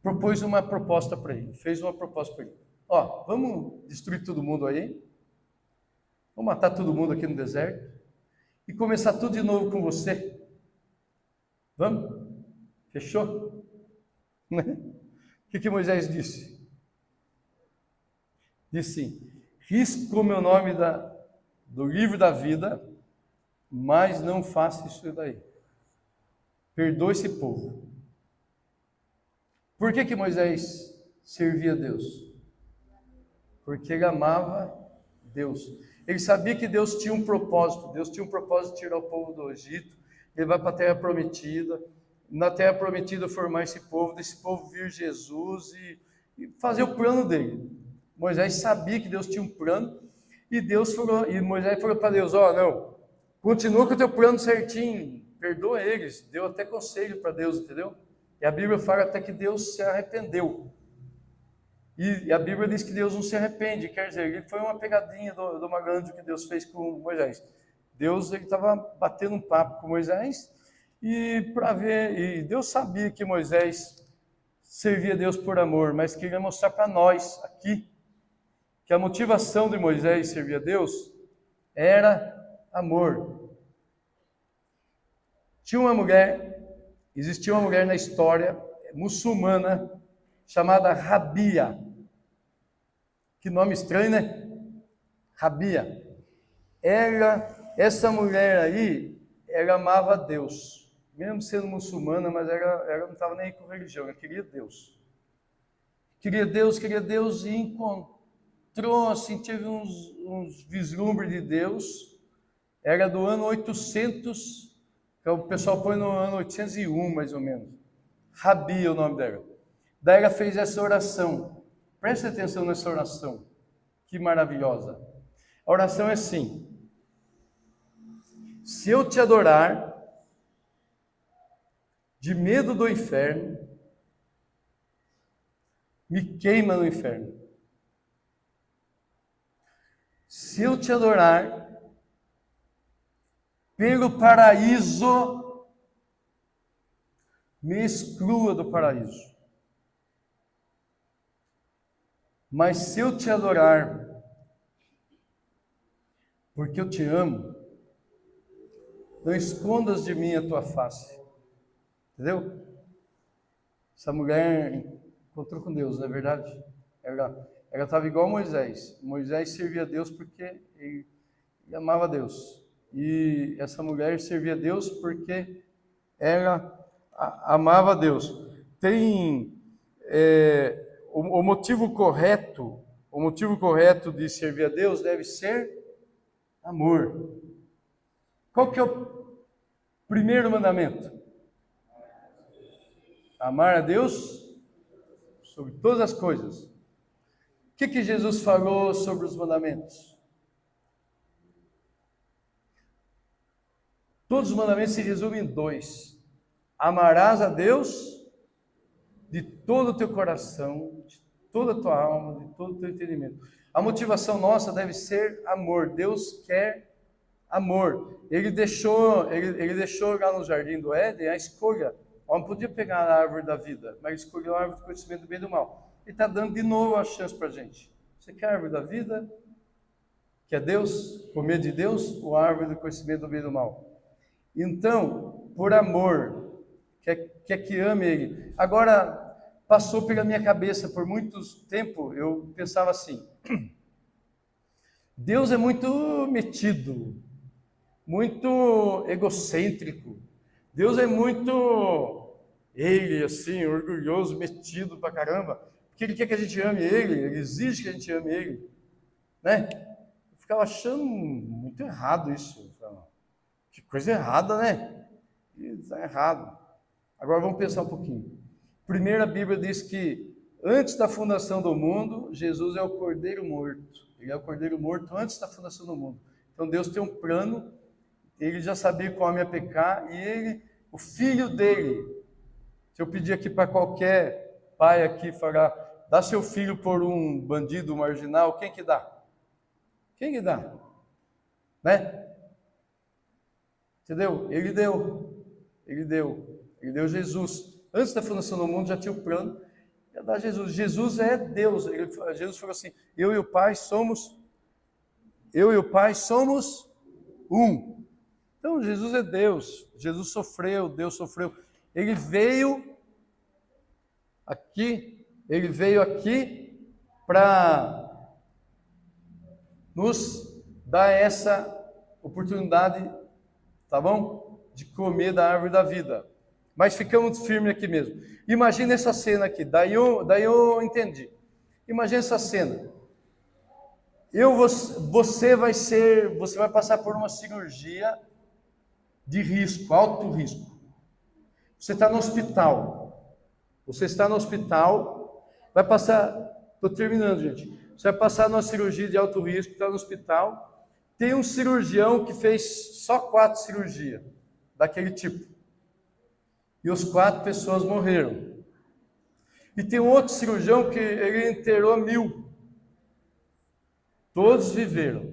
propôs uma proposta para ele, fez uma proposta para ele. Ó, vamos destruir todo mundo aí, vamos matar todo mundo aqui no deserto e começar tudo de novo com você. Vamos? Fechou? O que Moisés disse? Disse assim, risco o meu nome do livro da vida, mas não faça isso daí. Perdoe esse povo. Por que Moisés servia a Deus? Porque ele amava Deus. Ele sabia que Deus tinha um propósito. Deus tinha um propósito de tirar o povo do Egito, levar para a terra prometida. Na terra prometida formar esse povo, desse povo vir Jesus e fazer o plano dele. Moisés sabia que Deus tinha um plano e Moisés falou para Deus, não, continua com o teu plano certinho, perdoa eles, deu até conselho para Deus, entendeu? E a Bíblia fala até que Deus se arrependeu. E a Bíblia diz que Deus não se arrepende, quer dizer, ele foi uma pegadinha do malandro que Deus fez com Moisés. Deus estava batendo um papo com Moisés e Deus sabia que Moisés servia a Deus por amor, mas queria mostrar para nós aqui que a motivação de Moisés servir a Deus era amor. Existia uma mulher na história muçulmana chamada Rabia. Que nome estranho, né? Rabia. Essa mulher aí, ela amava Deus. Mesmo sendo muçulmana, mas ela não estava nem aí com religião, ela queria Deus. Queria Deus e encontrou, assim, teve uns vislumbres de Deus. Era do ano 800, que o pessoal põe no ano 801, mais ou menos. Rabia é o nome dela. Daí ela fez essa oração. Preste atenção nessa oração. Que maravilhosa. A oração é assim. Se eu te adorar, de medo do inferno, me queima no inferno. Se eu te adorar, pelo paraíso, me exclua do paraíso. Mas se eu te adorar, porque eu te amo, não escondas de mim a tua face. Entendeu? Essa mulher encontrou com Deus, não é verdade? Ela estava igual a Moisés. Moisés servia a Deus porque ele amava a Deus. E essa mulher servia a Deus porque ela amava a Deus. Tem o motivo correto de servir a Deus deve ser amor. Qual que é o primeiro mandamento? Amar a Deus sobre todas as coisas. O que Jesus falou sobre os mandamentos? Todos os mandamentos se resumem em dois: amarás a Deus de todo o teu coração, de toda a tua alma, de todo o teu entendimento. A motivação nossa deve ser amor. Deus quer amor. Ele deixou lá no jardim do Éden a escolha. O homem podia pegar a árvore da vida, mas escolheu a árvore do conhecimento do bem e do mal. Ele está dando de novo a chance para a gente. Você quer a árvore da vida? Quer Deus? Comer de Deus? Ou a árvore do conhecimento do bem e do mal? Então, por amor, quer que ame Ele. Agora, passou pela minha cabeça por muito tempo, eu pensava assim: Deus é muito metido, muito egocêntrico. Deus é muito, ele assim, orgulhoso, metido pra caramba, porque Ele quer que a gente ame Ele exige que a gente ame Ele, né? Eu ficava achando muito errado isso. Que coisa errada, né? Está errado. Agora vamos pensar um pouquinho. Primeiro, a Bíblia diz que antes da fundação do mundo, Jesus é o Cordeiro morto. Ele é o Cordeiro morto antes da fundação do mundo. Então Deus tem um plano. Ele já sabia que o homem ia pecar, e ele, o filho dele, se eu pedir aqui para qualquer pai aqui falar, dá seu filho por um bandido marginal, quem que dá? Quem que dá? Né? Entendeu? Ele deu Jesus. Antes da fundação do mundo já tinha o plano, ia dar Jesus. Jesus é Deus. Jesus falou assim: eu e o Pai somos um. Então, Jesus é Deus. Jesus sofreu, Deus sofreu. Ele veio aqui para nos dar essa oportunidade, tá bom? De comer da árvore da vida. Mas ficamos firmes aqui mesmo. Imagina essa cena aqui. Daí eu entendi. Imagina essa cena. Você vai passar por uma cirurgia de risco, alto risco. Você está no hospital. Vai passar, estou terminando, gente. Você vai passar numa cirurgia de alto risco, está no hospital. Tem um cirurgião que fez só 4 cirurgias daquele tipo. E as 4 pessoas morreram. E tem um outro cirurgião que ele enterrou 1000. Todos viveram.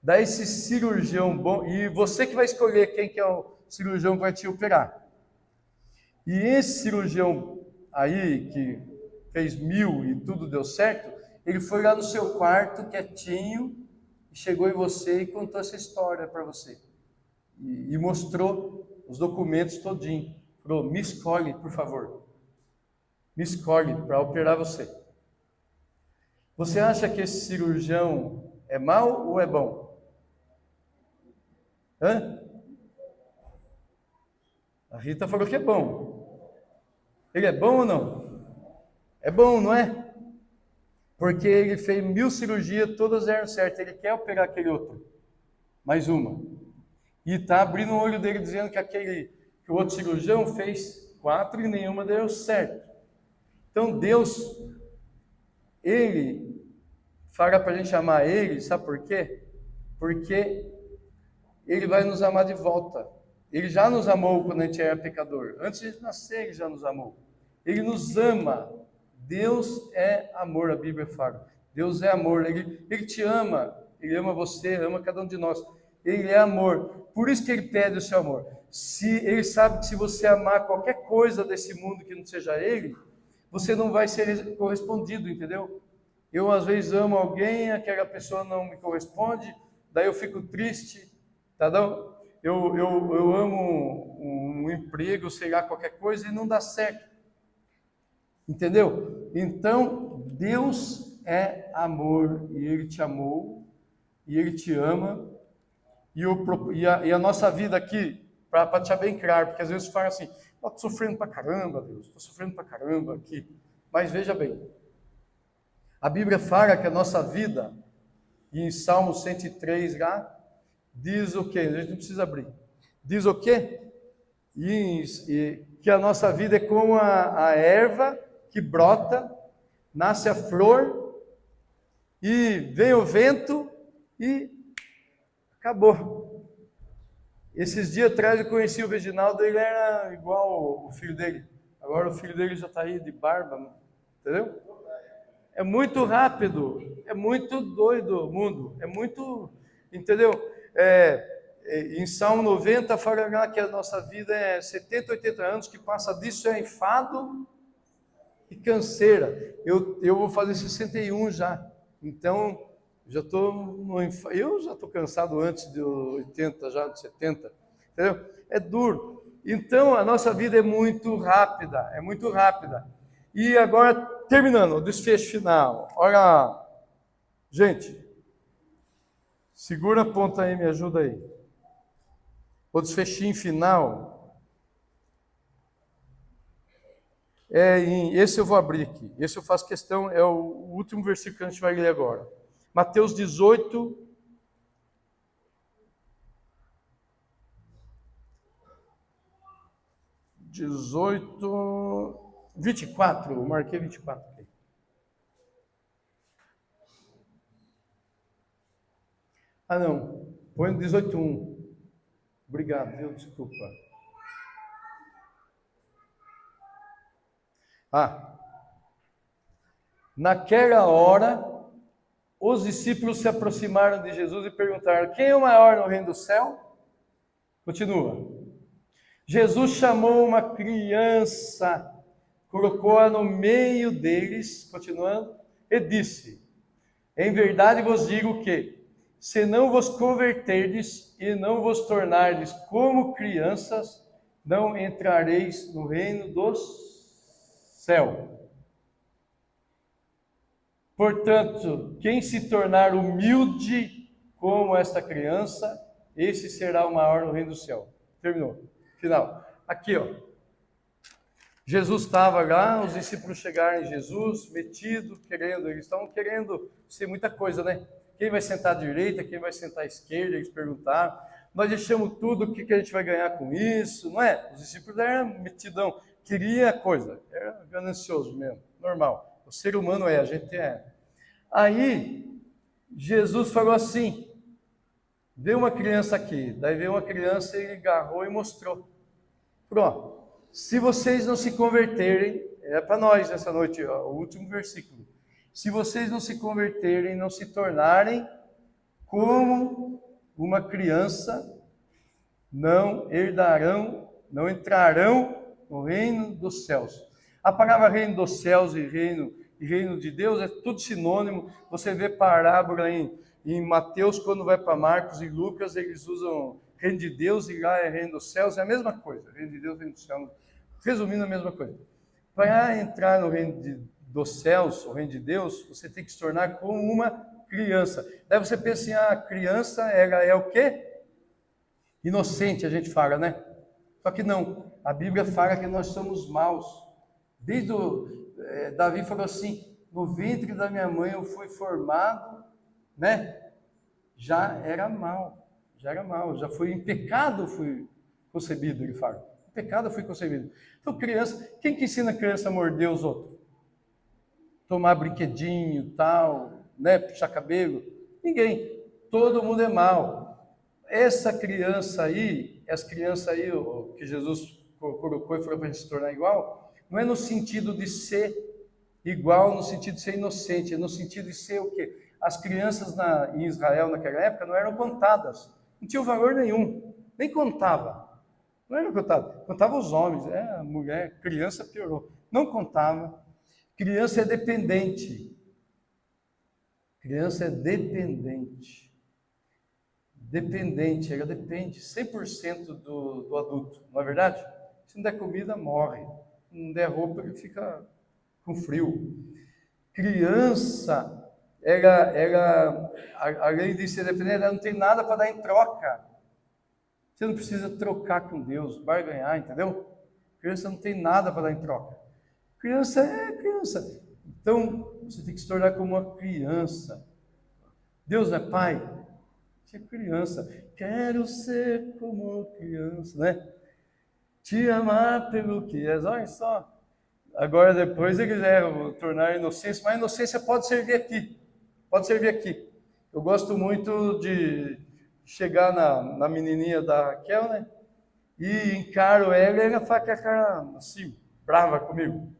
Daí esse cirurgião bom, e você que vai escolher quem que é o cirurgião que vai te operar. E esse cirurgião aí, que fez 1000 e tudo deu certo, ele foi lá no seu quarto, quietinho, e chegou em você e contou essa história para você. E mostrou os documentos todinho. Falou: me escolhe, por favor. Me escolhe para operar você. Você acha que esse cirurgião é mau ou é bom? Hã? A Rita falou que é bom. Ele é bom ou não? É bom, não é? Porque ele fez 1000 cirurgias, todas deram certo. Ele quer operar aquele outro. Mais uma. E está abrindo o olho dele dizendo que o outro cirurgião fez 4 e nenhuma deu certo. Então Deus, Ele fala para a gente amar Ele, sabe por quê? Porque Ele vai nos amar de volta. Ele já nos amou quando a gente era pecador. Antes de nascer, Ele já nos amou. Ele nos ama. Deus é amor, a Bíblia fala. Deus é amor. Ele te ama. Ele ama você, ama cada um de nós. Ele é amor. Por isso que Ele pede o seu amor. Ele sabe que se você amar qualquer coisa desse mundo que não seja Ele, você não vai ser correspondido, entendeu? Eu, às vezes, amo alguém, aquela pessoa não me corresponde, daí eu fico triste, tá bom? Eu amo um emprego, sei lá, qualquer coisa, e não dá certo. Entendeu? Então, Deus é amor, e Ele te amou, e Ele te ama, e a nossa vida aqui, para deixar bem claro, porque às vezes fala assim: estou sofrendo pra caramba, Deus, estou sofrendo pra caramba aqui. Mas veja bem, a Bíblia fala que a nossa vida, e em Salmo 103 lá, diz o quê? A gente não precisa abrir. Diz o quê? Que a nossa vida é como a erva que brota, nasce a flor, e vem o vento e acabou. Esses dias atrás eu conheci o Reginaldo, ele era igual o filho dele. Agora o filho dele já está aí de barba, entendeu? É muito rápido, é muito doido o mundo, é muito, entendeu? Em Salmo 90 fala que a nossa vida é 70, 80 anos, que passa disso é enfado e canseira. Eu vou fazer 61 já, então já eu já estou cansado antes de 80, já de 70, entendeu? É duro. Então a nossa vida é muito rápida, é muito rápida. E agora, terminando, o desfecho final. Olha, gente, segura a ponta aí, me ajuda aí. O desfechinho final esse eu vou abrir aqui. Esse eu faço questão, é o último versículo que a gente vai ler agora. Mateus 18. (18) 24, eu marquei 24 aqui. Ah, não, põe no 18:1. Obrigado, viu? Desculpa. Naquela hora, os discípulos se aproximaram de Jesus e perguntaram: quem é o maior no reino do céu? Continua. Jesus chamou uma criança, colocou-a no meio deles, continuando, e disse: em verdade vos digo que, se não vos converterdes e não vos tornardes como crianças, não entrareis no reino dos céus. Portanto, quem se tornar humilde como esta criança, esse será o maior no reino do céu. Terminou. Final. Aqui, ó. Jesus estava lá, os discípulos chegaram em Jesus, metido, eles estavam querendo ser muita coisa, né? Quem vai sentar à direita, quem vai sentar à esquerda, eles perguntaram. Nós deixamos tudo, o que a gente vai ganhar com isso, não é? Os discípulos eram metidão, queria coisa, era ganancioso mesmo, normal. O ser humano a gente é. Aí, Jesus falou assim, veio uma criança aqui, daí veio uma criança e ele agarrou e mostrou. Pronto. Se vocês não se converterem, é para nós nessa noite, ó, o último versículo. Se vocês não se converterem, não se tornarem como uma criança, não herdarão, não entrarão no reino dos céus. A palavra reino dos céus e reino de Deus é tudo sinônimo. Você vê parábola em Mateus, quando vai para Marcos e Lucas, eles usam reino de Deus e lá é reino dos céus, é a mesma coisa. Reino de Deus, reino dos céus. Resumindo, a mesma coisa. Para entrar no reino dos céus, o reino de Deus, você tem que se tornar como uma criança. Daí você pensa assim, a criança ela é o quê? Inocente, a gente fala, né? Só que não, a Bíblia fala que nós somos maus. Davi falou assim, no ventre da minha mãe eu fui formado, né? Já era mal, já fui em pecado, fui concebido, ele fala. Pecado foi concebido. Então, criança, quem que ensina a criança a morder os outros? Tomar brinquedinho, tal, né? Puxar cabelo? Ninguém. Todo mundo é mau. Essa criança aí, o que Jesus colocou e falou para a gente se tornar igual, não é no sentido de ser igual, no sentido de ser inocente, é no sentido de ser o quê? As crianças em Israel naquela época não eram contadas, não tinham valor nenhum, nem contava. Não era contado, contava os homens, a mulher, criança piorou. Não contava. Criança é dependente. Criança é dependente. Dependente, ela depende 100% do adulto, não é verdade? Se não der comida, morre. Se não der roupa, ele fica com frio. Criança, além de ser dependente, ela não tem nada para dar em troca. Você não precisa trocar com Deus, vai ganhar, entendeu? Criança não tem nada para dar em troca. Criança é criança. Então, você tem que se tornar como uma criança. Deus não é pai? Você é criança. Quero ser como criança, né? Te amar pelo que és. Olha só. Agora, depois, eles vão tornar inocência, mas a inocência pode servir aqui. Pode servir aqui. Eu gosto muito de chegar na menininha da Raquel, né? E encaro ela e ela faz com a cara assim, brava comigo.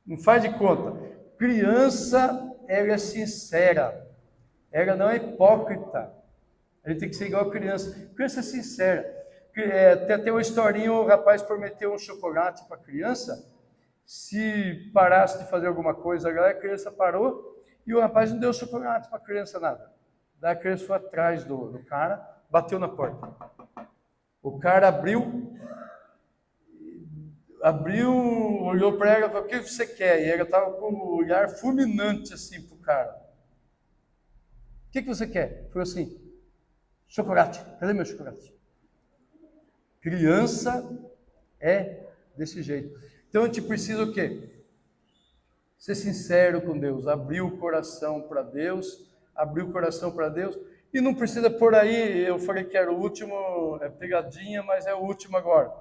Não faz de conta. Criança, ela é sincera. Ela não é hipócrita. A gente tem que ser igual a criança. Criança é sincera. Tem uma historinha, o rapaz prometeu um chocolate para a criança. Se parasse de fazer alguma coisa, a criança parou e o rapaz não deu chocolate para a criança, nada. Daí a criança foi atrás do cara, bateu na porta. O cara abriu, olhou para ela e falou: o que você quer? E ela estava com um olhar fulminante assim para o cara. O que você quer? Falou assim: chocolate, cadê meu chocolate? Criança é desse jeito. Então a gente precisa o quê? Ser sincero com Deus, abrir o coração para Deus, e não precisa por aí, eu falei que era o último, é pegadinha, mas é o último agora.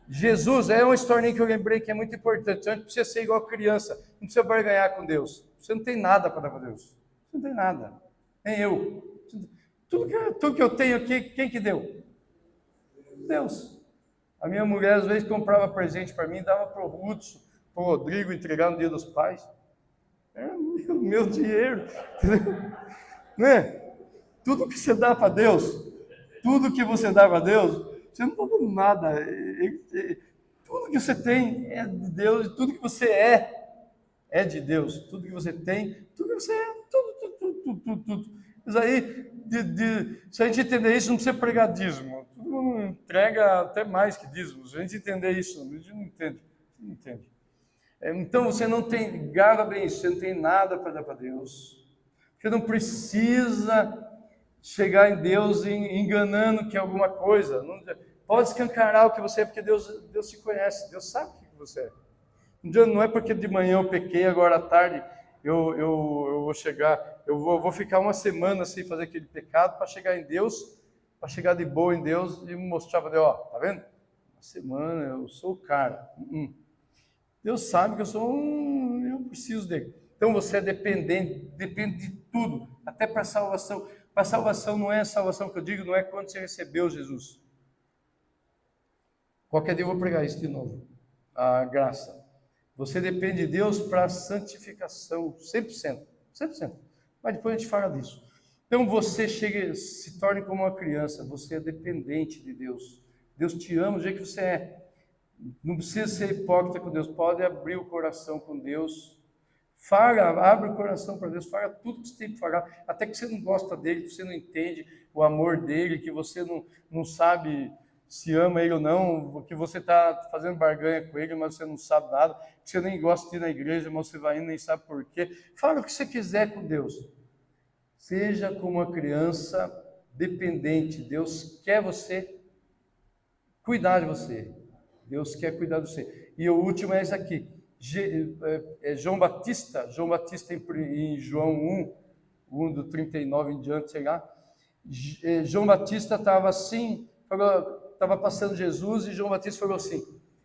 Jesus, é uma historinha que eu lembrei que é muito importante, a gente precisa ser igual criança, não precisa barganhar com Deus, você não tem nada para dar para Deus, você não tem nada, nem eu. Tudo que eu tenho aqui, quem que deu? Deus. A minha mulher às vezes comprava presente para mim, dava para o Hudson, para o Rodrigo entregar no Dia dos Pais. Era meu dinheiro. Não é? Tudo que você dá para Deus, tudo que você dá para Deus, você não está dando nada. Tudo que você tem é de Deus, e tudo que você é de Deus. Tudo que você tem, tudo que você é, tudo. Mas aí, se a gente entender isso, não precisa pregar dízimo. Todo mundo entrega até mais que dízimo. Se a gente entender isso, a gente não entende. Então você não tem, grava bem isso, você não tem nada para dar para Deus. Você não precisa chegar em Deus enganando que é alguma coisa. Não, pode escancarar o que você é, porque Deus te conhece, Deus sabe o que você é. Não é porque de manhã eu pequei, agora à tarde eu vou chegar, eu vou ficar uma semana sem fazer aquele pecado para chegar em Deus, para chegar de boa em Deus e mostrar para Deus, ó, tá vendo? Uma semana, eu sou o cara. Deus sabe que eu preciso dele. Então você é dependente, depende de tudo, até para a salvação. Para a salvação não é a salvação que eu digo, não é quando você recebeu Jesus. Qualquer dia eu vou pregar isso de novo. A graça. Você depende de Deus para a santificação, 100%. Mas depois a gente fala disso. Então você se torne como uma criança, você é dependente de Deus. Deus te ama do jeito que você é. Não precisa ser hipócrita com Deus, pode abrir o coração com Deus. Abre o coração para Deus, fala tudo que você tem que falar, até que você não gosta dele, que você não entende o amor dele, que você não sabe se ama ele ou não, que você está fazendo barganha com ele, mas você não sabe nada, que você nem gosta de ir na igreja, mas você vai indo e nem sabe por quê. Fala o que você quiser com Deus. Seja como uma criança dependente. Deus quer você cuidar de você. Deus quer cuidar de você. E o último é esse aqui. João Batista em João 1 do 39 em diante, sei lá. João Batista estava assim, estava passando Jesus e João Batista falou assim: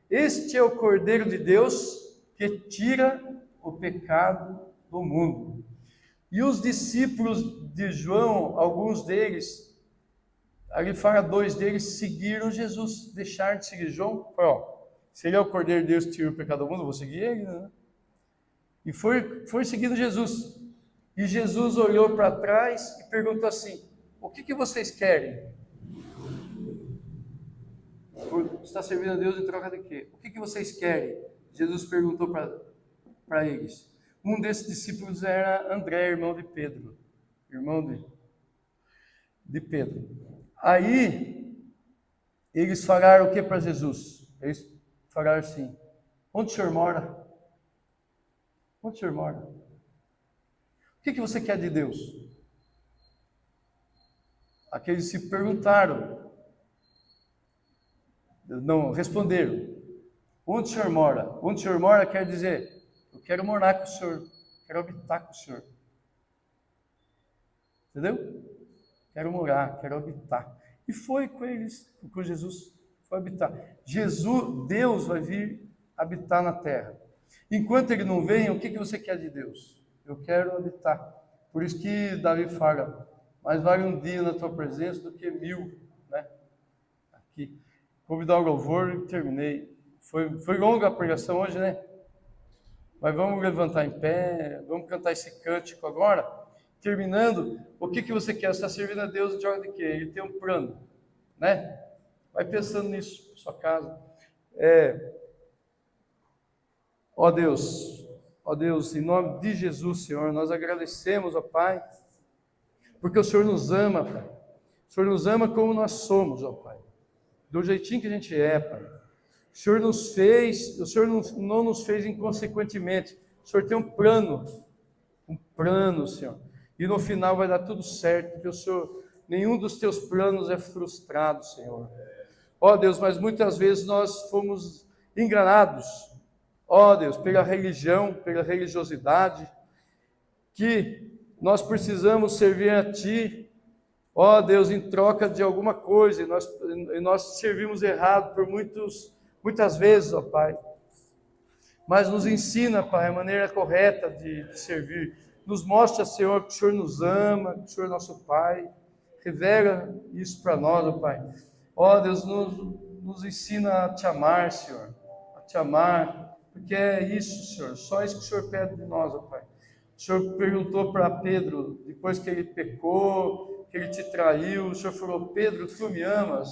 este é o Cordeiro de Deus que tira o pecado do mundo. E os discípulos de João, alguns deles, ali fala 2 deles, seguiram Jesus, deixaram de seguir João. Falou, se ele é o Cordeiro de Deus que tira o pecado do mundo, eu vou seguir ele, né? E foi seguindo Jesus. E Jesus olhou para trás e perguntou assim: o que vocês querem? Está servindo a Deus em troca de quê? O que vocês querem? Jesus perguntou para eles. Um desses discípulos era André, irmão de Pedro. Aí, eles falaram o que para Jesus? Eles falaram assim: onde o senhor mora? Onde o senhor mora? O que você quer de Deus? Aqueles se perguntaram, não responderam: onde o senhor mora? Onde o senhor mora quer dizer: eu quero morar com o senhor, quero habitar com o senhor. Entendeu? Quero morar, quero habitar. E foi com eles, com Jesus, foi habitar. Deus vai vir habitar na terra. Enquanto ele não vem, o que você quer de Deus? Eu quero habitar. Por isso que Davi fala: mais vale um dia na tua presença do que 1000, né? Aqui. Convidar o louvor e terminei. Foi longa a pregação hoje, né? Mas vamos levantar em pé, vamos cantar esse cântico agora. Terminando, o que você quer? Você está servindo a Deus de ordem de quê? Ele tem um plano, né? Vai pensando nisso, na sua casa. Ó Deus, em nome de Jesus, Senhor, nós agradecemos, ó Pai, porque o Senhor nos ama, Pai. O Senhor nos ama como nós somos, ó Pai. Do jeitinho que a gente é, Pai. O Senhor nos fez, o Senhor não nos fez inconsequentemente. O Senhor tem um plano, Senhor. E no final vai dar tudo certo, porque o Senhor, nenhum dos teus planos é frustrado, Senhor. Ó Deus, mas muitas vezes nós fomos enganados, ó Deus, pela religião, pela religiosidade, que nós precisamos servir a Ti, ó Deus, em troca de alguma coisa, e nós servimos errado por muitas vezes, ó Pai. Mas nos ensina, Pai, a maneira correta de servir. Nos mostra, Senhor, que o Senhor nos ama, que o Senhor é nosso Pai. Revela isso para nós, ó Pai. Ó Deus, nos ensina a Te amar, Senhor. A Te amar, porque é isso, Senhor. Só isso que o Senhor pede de nós, ó Pai. O Senhor perguntou para Pedro, depois que ele pecou, que ele te traiu, o Senhor falou: Pedro, tu me amas?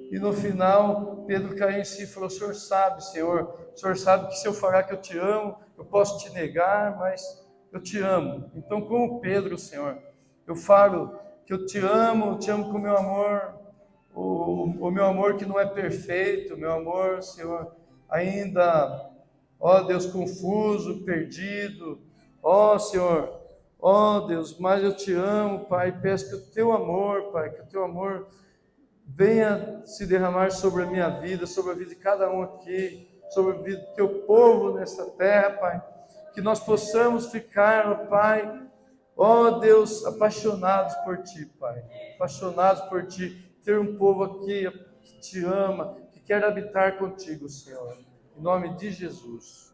E no final, Pedro caiu em si e falou: o Senhor sabe que se eu falar que eu te amo, eu posso te negar, mas eu te amo. Então, como Pedro, Senhor, eu falo que eu te amo com o meu amor, o meu amor que não é perfeito, o meu amor, Senhor, ainda, ó Deus, confuso, perdido, ó Senhor, ó Deus, mas eu te amo, Pai, peço que o teu amor, Pai, que o teu amor venha se derramar sobre a minha vida, sobre a vida de cada um aqui, sobre a vida do teu povo nessa terra, Pai. Que nós possamos ficar, ó Pai, ó Deus, apaixonados por Ti, Pai. Apaixonados por Ti. Ter um povo aqui que Te ama, que quer habitar contigo, Senhor. Em nome de Jesus.